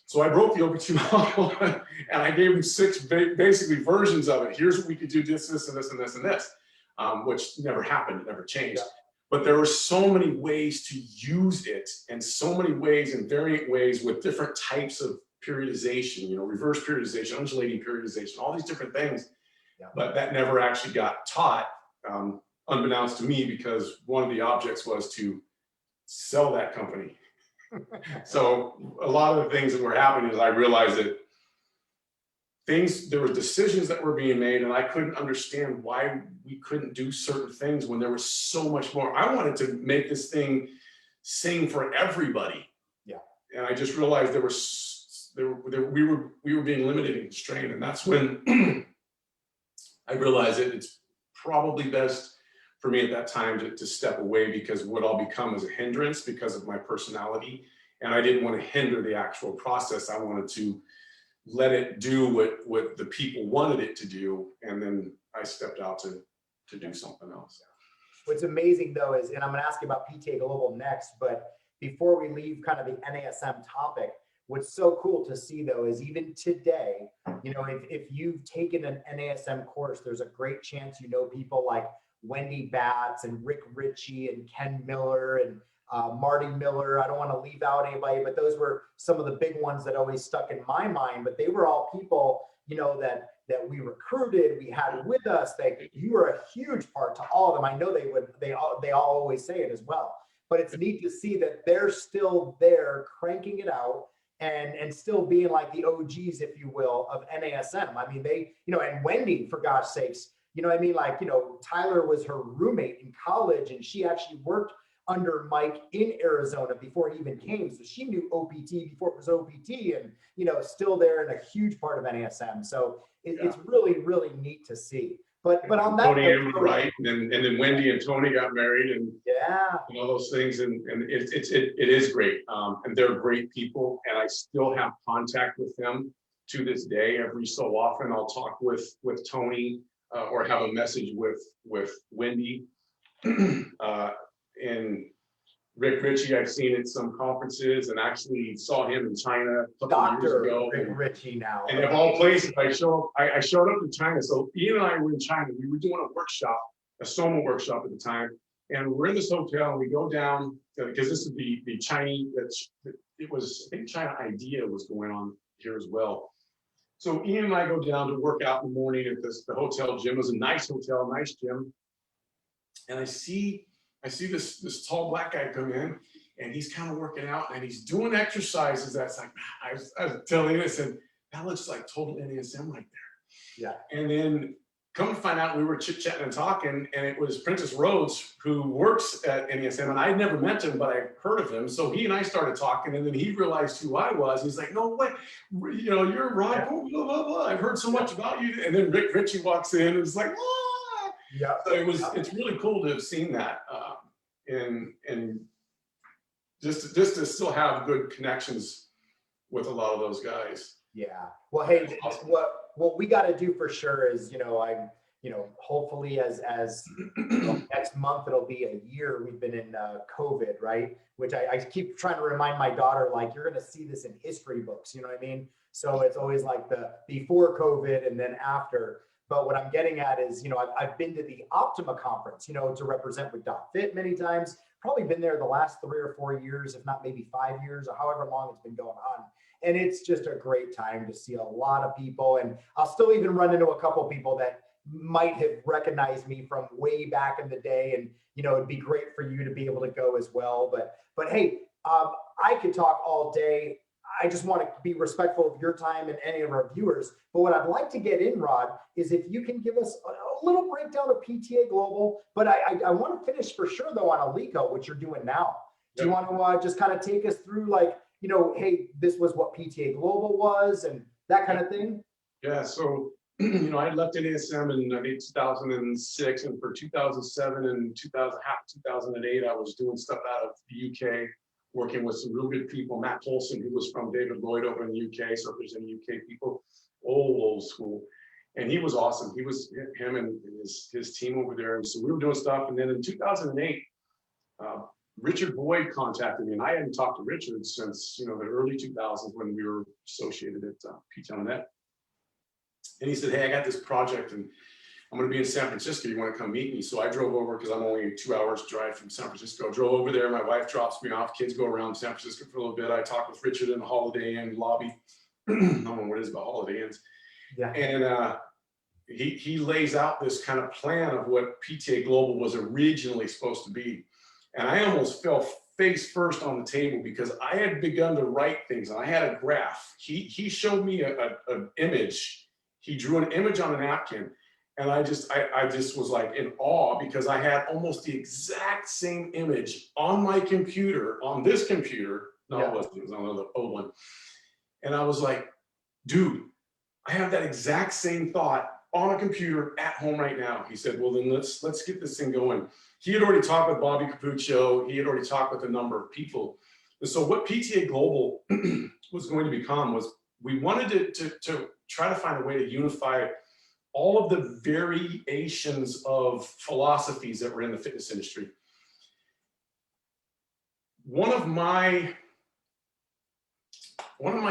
So I broke the OPT model and I gave him 6 basically versions of it. Here's what we could do, this, and this, and this, and this, which never happened, it never changed. Yeah. But there were so many ways to use it and so many ways and variant ways with different types of periodization, you know, reverse periodization, undulating periodization, all these different things. Yeah. But that never actually got taught, unbeknownst to me, because one of the objects was to sell that company. So a lot of the things that were happening is I realized that there were decisions that were being made and I couldn't understand why we couldn't do certain things when there was so much more. I wanted to make this thing sing for everybody. Yeah. And I just realized we were being limited and constrained. And that's when I realized that it's probably best for me at that time to step away, because what I'll become is a hindrance because of my personality. And I didn't want to hinder the actual process. I wanted to let it do what the people wanted it to do. And then I stepped out to do something else. What's amazing though is, and I'm going to ask you about PTA Global next, but before we leave kind of the NASM topic, what's so cool to see though is even today, you know, if you've taken an NASM course, there's a great chance you know people like Wendy Batts and Rick Ritchie and Ken Miller and Marty Miller. I don't want to leave out anybody, but those were some of the big ones that always stuck in my mind. But they were all people, you know, that we recruited, we had with us. You were a huge part to all of them. I know they all always say it as well. But it's neat to see that they're still there cranking it out and still being like the OGs, if you will, of NASM. I mean, they, you know, and Wendy, for gosh sakes, you know what I mean? Like, you know, Tyler was her roommate in college and she actually worked under Mike in Arizona before he even came. So she knew OPT before it was OPT and, you know, still there and a huge part of NASM. So it's really, really neat to see. But on that Tony note, right, and then Wendy and Tony got married and all those things, and it is great, and they're great people, and I still have contact with them to this day. Every so often, I'll talk with Tony or have a message with Wendy, and Rick Ritchie, I've seen at some conferences, and actually saw him in China a couple of years ago. Rick Ritchie now. And of all places, I showed up in China. So Ian and I were in China. We were doing a workshop, a Soma workshop at the time. And we're in this hotel and we go down, because this is the Chinese, it was, I think China IDEA was going on here as well. So Ian and I go down to work out in the morning at the hotel gym. It was a nice hotel, nice gym. And I see this tall black guy come in and he's kind of working out and he's doing exercises that's like, I was telling him, I said, that looks like total NASM right there. Yeah. And then come to find out, we were chit-chatting and talking, and it was Prentice Rhodes who works at NASM, and I'd never met him, but I heard of him. So he and I started talking, and then he realized who I was. He's like, no way, you know, you're Rod, blah, blah, blah, blah. I've heard so much about you. And then Rick Ritchie walks in and it's like, ah! Yeah. So it's really cool to have seen that. And just to still have good connections with a lot of those guys. Yeah. Well, hey, what we got to do for sure is, you know, hopefully as next month, it'll be a year we've been in COVID, right? Which I keep trying to remind my daughter, like, you're going to see this in history books, you know what I mean? So it's always like the before COVID and then after. But what I'm getting at is, you know, I've been to the Optima conference, you know, to represent with .fit many times, probably been there the last 3 or 4 years, if not maybe 5 years or however long it's been going on. And it's just a great time to see a lot of people. And I'll still even run into a couple of people that might have recognized me from way back in the day. And, you know, it'd be great for you to be able to go as well. But hey, I could talk all day. I just want to be respectful of your time and any of our viewers. But what I'd like to get in, Rod, is if you can give us a little breakdown of PTA Global. But I want to finish for sure, though, on Alico, what you're doing now. Do you want to just kind of take us through, like, you know, hey, this was what PTA Global was and that kind of thing? Yeah, so, you know, I left NASM in 2006, and for 2007 and 2008, I was doing stuff out of the UK, working with some real good people. Matt Polson, who was from David Lloyd over in the UK, so if there's any UK people, old school. And he was awesome. He was, him and his team over there. And so we were doing stuff. And then in 2008, Richard Boyd contacted me, and I hadn't talked to Richard since, you know, the early 2000s when we were associated at PTONet. And he said, hey, I got this project and I'm going to be in San Francisco. You want to come meet me? So I drove over, because I'm only 2 hours drive from San Francisco. Drove over there. My wife drops me off. Kids go around San Francisco for a little bit. I talked with Richard in the Holiday Inn lobby. I don't know what it is about Holiday Inns. Yeah. And he lays out this kind of plan of what PTA Global was originally supposed to be. And I almost fell face first on the table, because I had begun to write things and I had a graph. He showed me an image. He drew an image on a napkin. And I just was like in awe, because I had almost the exact same image on my computer, on this computer. No, it wasn't, it was on the old one. And I was like, dude, I have that exact same thought on a computer at home right now. He said, well, then let's get this thing going. He had already talked with Bobby Capuccio. He had already talked with a number of people. And so what PTA Global was going to become was we wanted to try to find a way to unify all of the variations of philosophies that were in the fitness industry. One of my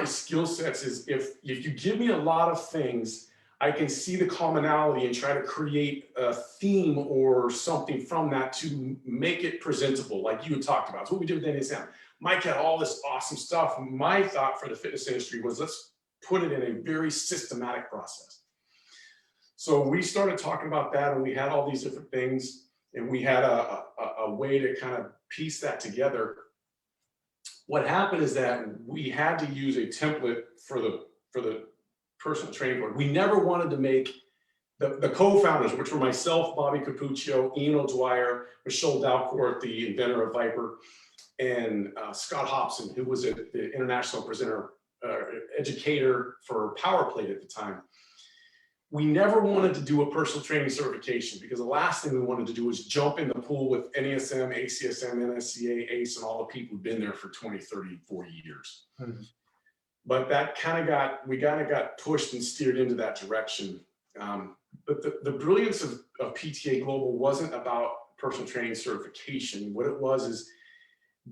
skill sets is if you give me a lot of things, I can see the commonality and try to create a theme or something from that to make it presentable, like you had talked about. It's what we did with NSM. Mike had all this awesome stuff. My thought for the fitness industry was, let's put it in a very systematic process. So we started talking about that, and we had all these different things, and we had a way to kind of piece that together. What happened is that we had to use a template for the personal training board. We never wanted to make the co-founders, which were myself, Bobby Capuccio, Ian O'Dwyer, Michelle Dalcourt, the inventor of Viper, and Scott Hobson, who was the international presenter, educator for PowerPlate at the time. We never wanted to do a personal training certification because the last thing we wanted to do was jump in the pool with NESM, ACSM, NSCA, ACE, and all the people who've been there for 20, 30, 40 years. Mm-hmm. But that we kind of got pushed and steered into that direction. But the brilliance of PTA Global wasn't about personal training certification. What it was is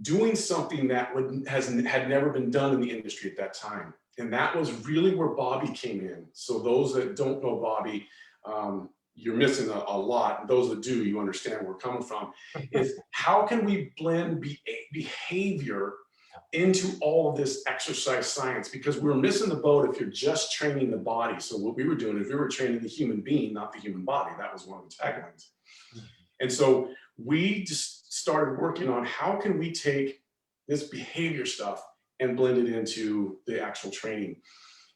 doing something that had never been done in the industry at that time. And that was really where Bobby came in. So those that don't know Bobby, you're missing a lot. And those that do, you understand where we're coming from. Is how can we blend behavior into all of this exercise science? Because we're missing the boat if you're just training the body. So what we were doing is we were training the human being, not the human body. That was one of the taglines. And so we just started working on how can we take this behavior stuff and blend it into the actual training.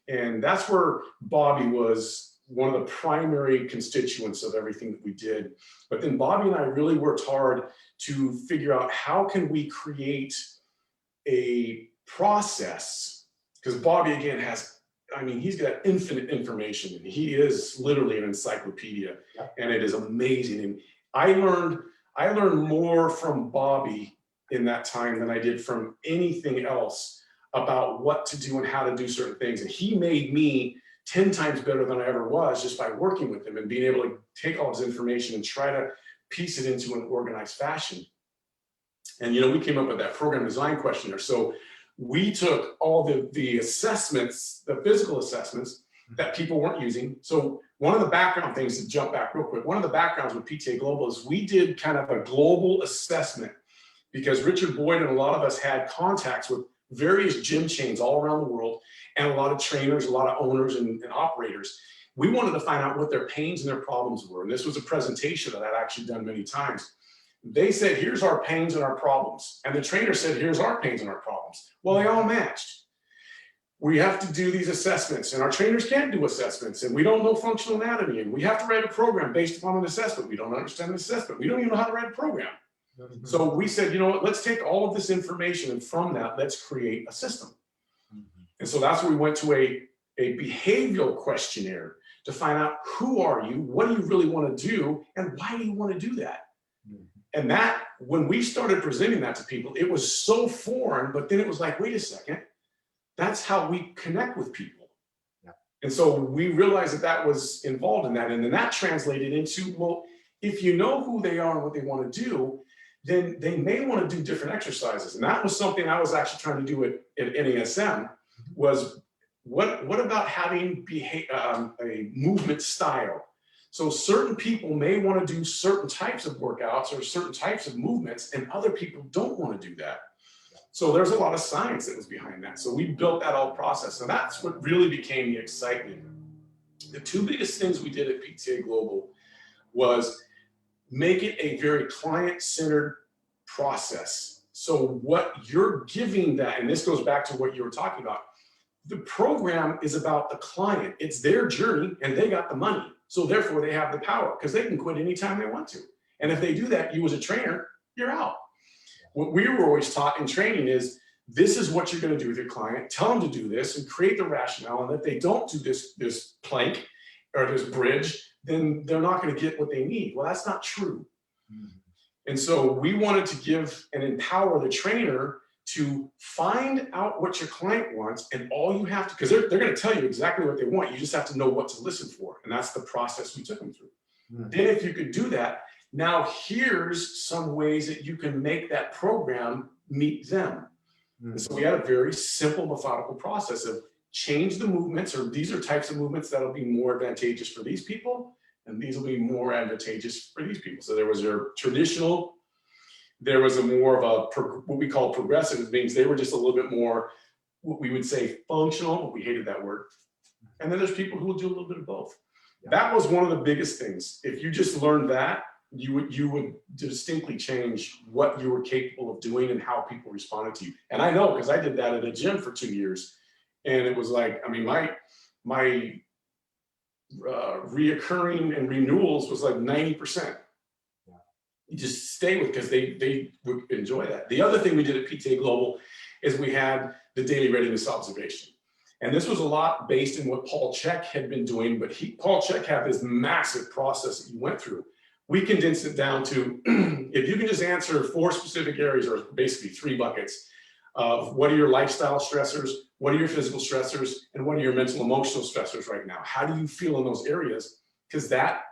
And that's where Bobby was one of the primary constituents of everything that we did. But then Bobby and I really worked hard to figure out how can we create a process, because Bobby again he's got infinite information, and he is literally an encyclopedia, and it is amazing. And I learned more from Bobby in that time than I did from anything else about what to do and how to do certain things. And he made me 10 times better than I ever was just by working with him and being able to take all his information and try to piece it into an organized fashion. And, we came up with that program design questionnaire. So we took all the assessments, the physical assessments that people weren't using. So one of the background things, to jump back real quick, one of the backgrounds with PTA Global is we did kind of a global assessment, because Richard Boyd and a lot of us had contacts with various gym chains all around the world, and a lot of trainers, a lot of owners and operators. We wanted to find out what their pains and their problems were. And this was a presentation that I'd actually done many times. They said, here's our pains and our problems. And the trainer said, here's our pains and our problems. Well, they all matched. We have to do these assessments, and our trainers can't do assessments, and we don't know functional anatomy, and we have to write a program based upon an assessment. We don't understand the assessment. We don't even know how to write a program. Mm-hmm. So we said, what, let's take all of this information, and from that, let's create a system. Mm-hmm. And so that's where we went to a behavioral questionnaire to find out who are you, what do you really want to do, and why do you want to do that? Mm-hmm. And that, when we started presenting that to people, it was so foreign, but then it was like, wait a second, that's how we connect with people. Yeah. And so we realized that was involved in that. And then that translated into, well, if you know who they are and what they want to do, then they may want to do different exercises. And that was something I was actually trying to do at NESM, was what about having a movement style? So certain people may want to do certain types of workouts or certain types of movements, and other people don't want to do that. So there's a lot of science that was behind that. So we built that whole process, and that's what really became the excitement. The two biggest things we did at PTA Global was make it a very client-centered process. So what you're giving that, and this goes back to what you were talking about, the program is about the client. It's their journey, and they got the money. So therefore they have the power, because they can quit anytime they want to. And if they do that, you as a trainer, you're out. What we were always taught in training is, this is what you're going to do with your client. Tell them to do this and create the rationale. And if they don't do this plank or this bridge, then they're not going to get what they need. Well, that's not true. Mm-hmm. And so we wanted to give and empower the trainer to find out what your client wants, and all you have to, because they're going to tell you exactly what they want. You just have to know what to listen for. And that's the process we took them through. Then if you could do that, now here's some ways that you can make that program meet them. And so we had a very simple, methodical process of change the movements, or these are types of movements that'll be more advantageous for these people, and these will be more advantageous for these people. So there was your traditional, there was a more of a, what we call progressive, it means they were just a little bit more, what we would say functional, but we hated that word. And then there's people who will do a little bit of both. That was one of the biggest things. If you just learned that, you would distinctly change what you were capable of doing and how people responded to you. And I know, because I did that at a gym for 2 years. And it was like, I mean, my reoccurring and renewals was like 90%. You just stay with, because they would enjoy that. The other thing we did at PTA Global is we had the daily readiness observation. And this was a lot based in what Paul Chek had been doing, but Paul Chek had this massive process that you went through. We condensed it down to, if you can just answer 4 specific areas, or basically 3 buckets of what are your lifestyle stressors, what are your physical stressors, and what are your mental emotional stressors right now? How do you feel in those areas? Because that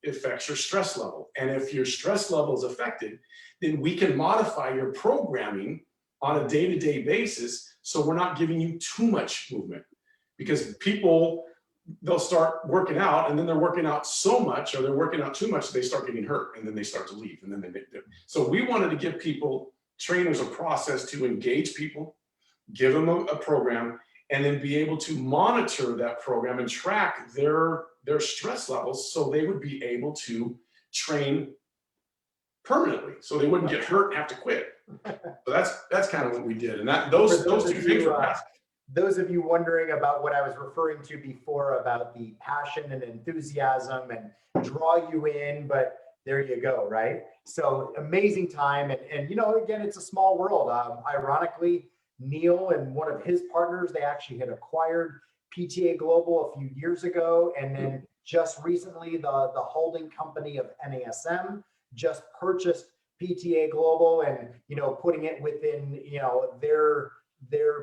affects your stress level. And if your stress level is affected, then we can modify your programming on a day-to-day basis, so we're not giving you too much movement. Because people, they'll start working out, and then they're working out so much, or they're working out too much, they start getting hurt, and then they start to leave, and then so we wanted to give people, trainers, a process to engage people, give them a program, and then be able to monitor that program and track their stress levels, so they would be able to train permanently, so they wouldn't get hurt and have to quit. So that's kind of what we did, and those 2 things were best. Those of you wondering about what I was referring to before about the passion and enthusiasm and draw you in, but there you go, right? So amazing time. And you know, again, it's a small world. Ironically, Neil and one of his partners, they actually had acquired PTA Global a few years ago. And then just recently, the holding company of NASM just purchased PTA Global, and, you know, putting it within, you know, their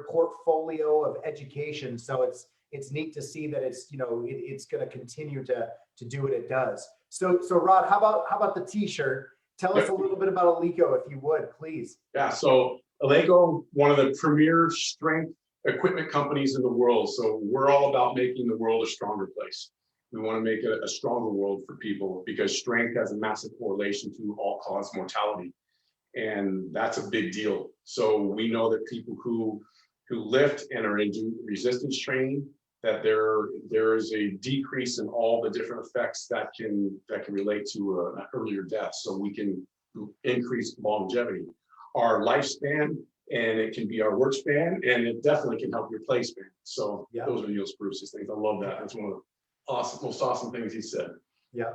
portfolio of education. So it's neat to see that it's, you know, it's going to continue to do what it does. So Rod, how about the t-shirt? Tell us a little bit about Alico, if you would, please. Yeah, so Alico, one of the premier strength equipment companies in the world. So we're all about making the world a stronger place. We want to make it a stronger world for people, because strength has a massive correlation to all-cause mortality. And that's a big deal. So we know that people who lift and are into resistance training, that there is a decrease in all the different effects that can relate to an earlier death. So we can increase longevity, our lifespan, and it can be our work span, and it definitely can help your play span. So those are Neil Spruce's things. I love that. That's one of the most awesome things he said. Yeah.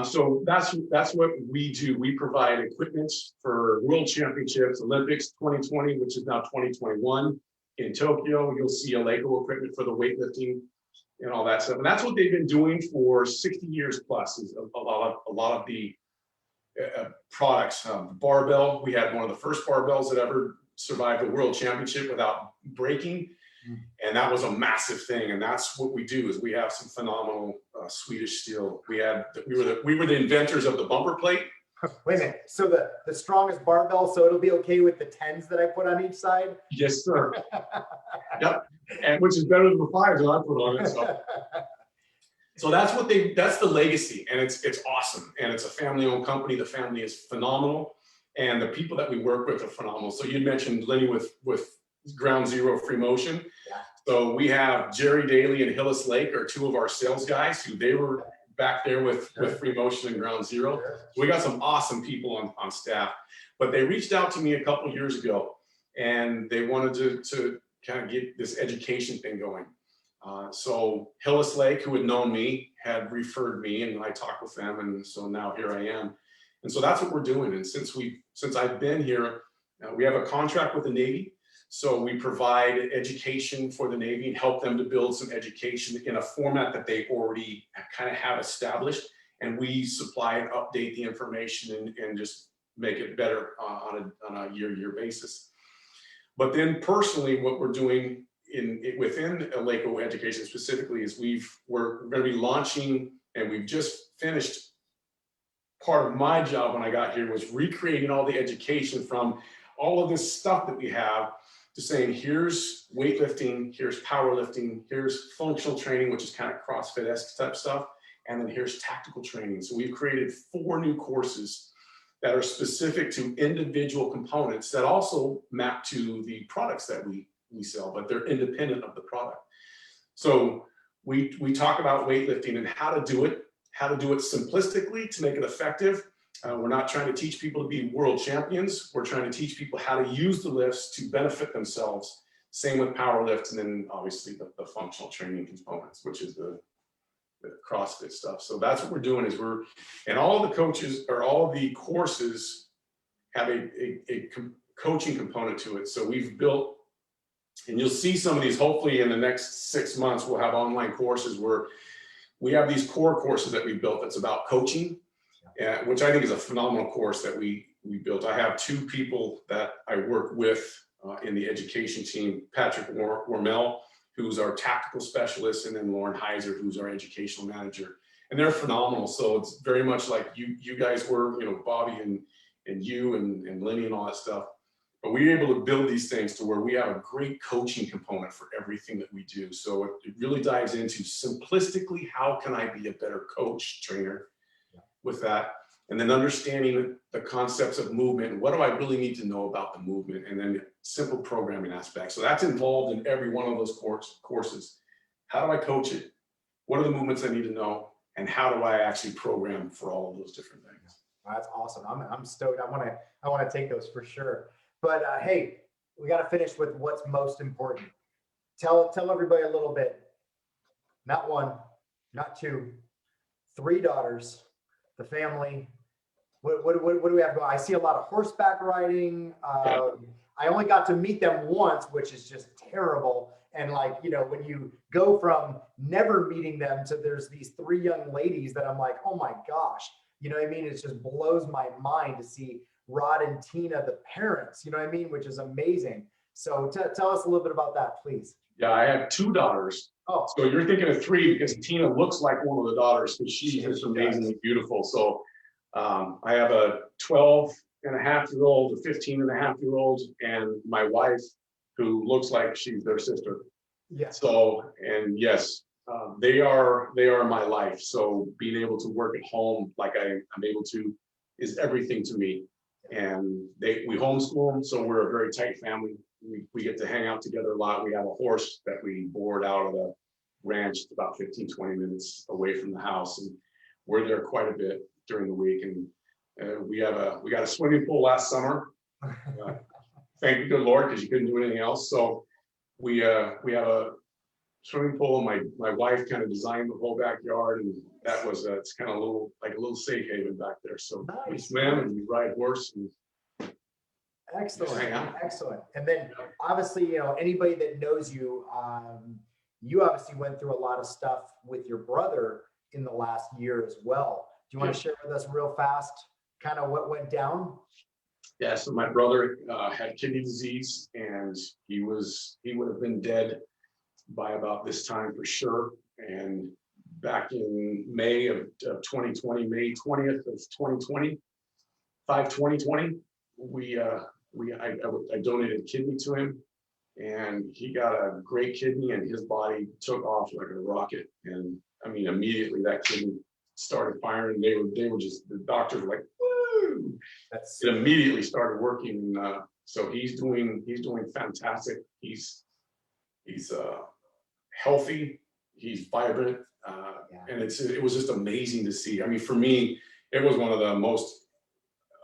So that's what we do. We provide equipment for World Championships, Olympics 2020, which is now 2021 in Tokyo. You'll see Alico equipment for the weightlifting and all that stuff. And that's what they've been doing for 60 years plus. Is a lot of the products. Barbell. We had one of the first barbells that ever survived the World Championship without breaking. And that was a massive thing, and that's what we do. Is we have some phenomenal Swedish steel. We were the inventors of the bumper plate. Wait a minute. So the strongest barbell. So it'll be okay with the 10s that I put on each side. Yes, sir. Yep. And which is better than the 5s that I put on it. So that's the legacy, and it's awesome, and it's a family-owned company. The family is phenomenal, and the people that we work with are phenomenal. So you mentioned Lenny with Ground Zero Free Motion. Yeah. So we have Jerry Daly and Hillis Lake are 2 of our sales guys who they were back there with Free Motion and Ground Zero. So we got some awesome people on staff, but they reached out to me a couple years ago, and they wanted to kind of get this education thing going. So Hillis Lake, who had known me, had referred me, and I talked with them, and so now here I am. And so that's what we're doing. And since I've been here, we have a contract with the Navy. So we provide education for the Navy and help them to build some education in a format that they already kind of have established. And we supply and update the information and just make it better on a year-to-year basis. But then personally, what we're doing within Lakewood Education specifically is we're going to be launching, and we've just finished. Part of my job when I got here was recreating all the education from all of this stuff that we have to saying, here's weightlifting, here's powerlifting, here's functional training, which is kind of CrossFit-esque type stuff, and then here's tactical training. So we've created 4 new courses that are specific to individual components that also map to the products that we sell, but they're independent of the product. So we talk about weightlifting and how to do it simplistically to make it effective. We're not trying to teach people to be world champions. We're trying to teach people how to use the lifts to benefit themselves. Same with power lifts, and then obviously the functional training components, which is the CrossFit stuff. So that's what we're doing is and all of the coaches or all of the courses have a coaching component to it. So we've built, and you'll see some of these hopefully in the next 6 months, we'll have online courses where we have these core courses that we built that's about coaching, which I think is a phenomenal course that we built. I have 2 people that I work with in the education team, Patrick Wormel, who's our tactical specialist, and then Lauren Heiser, who's our educational manager. And they're phenomenal. So it's very much like you guys were, Bobby and you and Lenny and all that stuff. But we were able to build these things to where we have a great coaching component for everything that we do. So it really dives into simplistically, how can I be a better coach, trainer with that? And then understanding the concepts of movement and what do I really need to know about the movement, and then simple programming aspects. So that's involved in every one of those courses. How do I coach it? What are the movements I need to know? And how do I actually program for all of those different things? That's awesome. I'm stoked. I want to take those for sure. But hey, we got to finish with what's most important. Tell everybody a little bit. Not 1, not 2, 3 daughters, the family. What do we have going? I see a lot of horseback riding. I only got to meet them once, which is just terrible. And when you go from never meeting them to there's these 3 young ladies that I'm like, oh my gosh, you know what I mean? It just blows my mind to see Rod and Tina, the parents, you know what I mean? Which is amazing. So tell us a little bit about that, please. Yeah, I have 2 daughters. Oh, so you're thinking of 3 because Tina looks like one of the daughters, because she is amazingly beautiful. So I have a 12-and-a-half-year-old, a 15-and-a-half-year-old, and my wife, who looks like she's their sister. Yeah. So, and yes, they are my life. So being able to work at home like I'm able to is everything to me. And we homeschool them, so we're a very tight family. We get to hang out together a lot. We have a horse that we board out of the ranch. It's about 15-20 minutes away from the house, and we're there quite a bit during the week. And we got a swimming pool last summer. Thank you, good Lord, because you couldn't do anything else. So we have a swimming pool. My wife kind of designed the whole backyard, and that was it's kind of a little safe haven back there. So nice. We swim and we ride horse. And excellent. And then obviously, anybody that knows you, you obviously went through a lot of stuff with your brother in the last year as well. Do you want to share with us real fast kind of what went down? Yeah, so my brother had kidney disease, and he would have been dead by about this time for sure. And back in May of 2020, May 20th of 2020, 5/20/20, I donated a kidney to him, and he got a great kidney, and his body took off like a rocket. And I mean, immediately that kidney started firing. They were just, the doctors were like, woo! It immediately started working. So he's doing fantastic. He's healthy. He's vibrant. And it was just amazing to see. I mean, for me, it was one of the most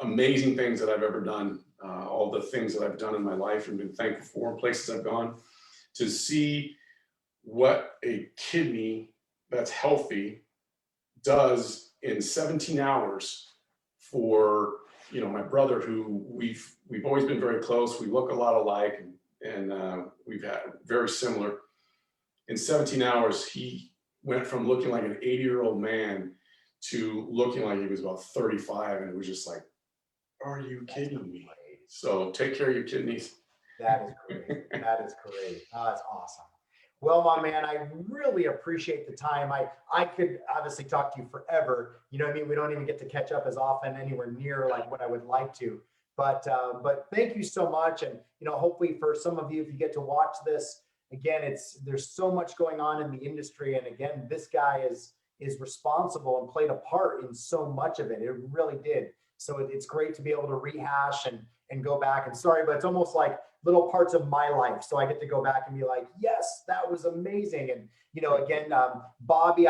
amazing things that I've ever done. All the things that I've done in my life and been thankful for, places I've gone, to see what a kidney that's healthy does in 17 hours for, my brother, who we've always been very close. We look a lot alike, and we've had very similar. In 17 hours, he went from looking like an 80-year-old man to looking like he was about 35. And it was just like, are you kidding me? So take care of your kidneys. That is great. That is great. Oh, that's awesome. Well, my man, I really appreciate the time. I could obviously talk to you forever. You know what I mean? We don't even get to catch up as often anywhere near like what I would like to. But thank you so much. And you know, hopefully for some of you, if you get to watch this again, there's so much going on in the industry. And again, this guy is responsible and played a part in so much of it. It really did. So it's great to be able to rehash and go back. And sorry, but it's almost like little parts of my life. So I get to go back and be like, yes, that was amazing. And, you know, again, Bobby,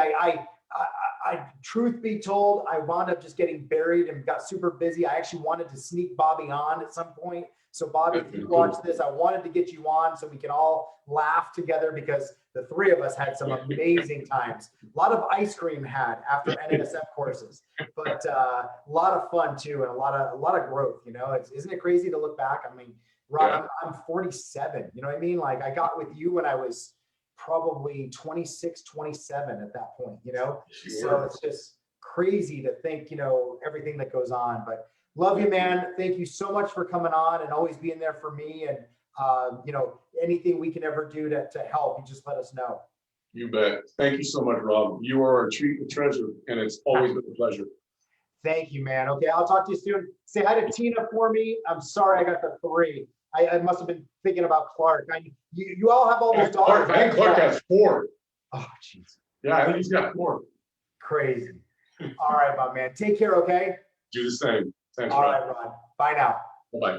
truth be told, I wound up just getting buried and got super busy. I actually wanted to sneak Bobby on at some point. So Bobby, if you watch this, I wanted to get you on so we can all laugh together because the three of us had some amazing times. A lot of ice cream had after NSF courses, but a lot of fun too, and a lot of growth. You know, isn't it crazy to look back? I mean, Rod, I'm 47. You know what I mean? Like I got with you when I was probably 26, 27 at that point. You know, so it's just crazy to think. You know, everything that goes on, but. Love you, man. Thank you so much for coming on and always being there for me. And, you know, anything we can ever do to help, you just let us know. You bet. Thank you so much, Rob. You are a treat and treasure, and it's always been a pleasure. Thank you, man. Okay, I'll talk to you soon. Say hi to Tina for me. I'm sorry I got the 3. I must have been thinking about Clark. You all have all those dogs. I think Clark has 4. Oh, jeez. Yeah, I think he's got 4. Crazy. All right, my man. Take care, okay? Do the same. Thanks, all Rod. right, Rod. Bye now. Bye-bye.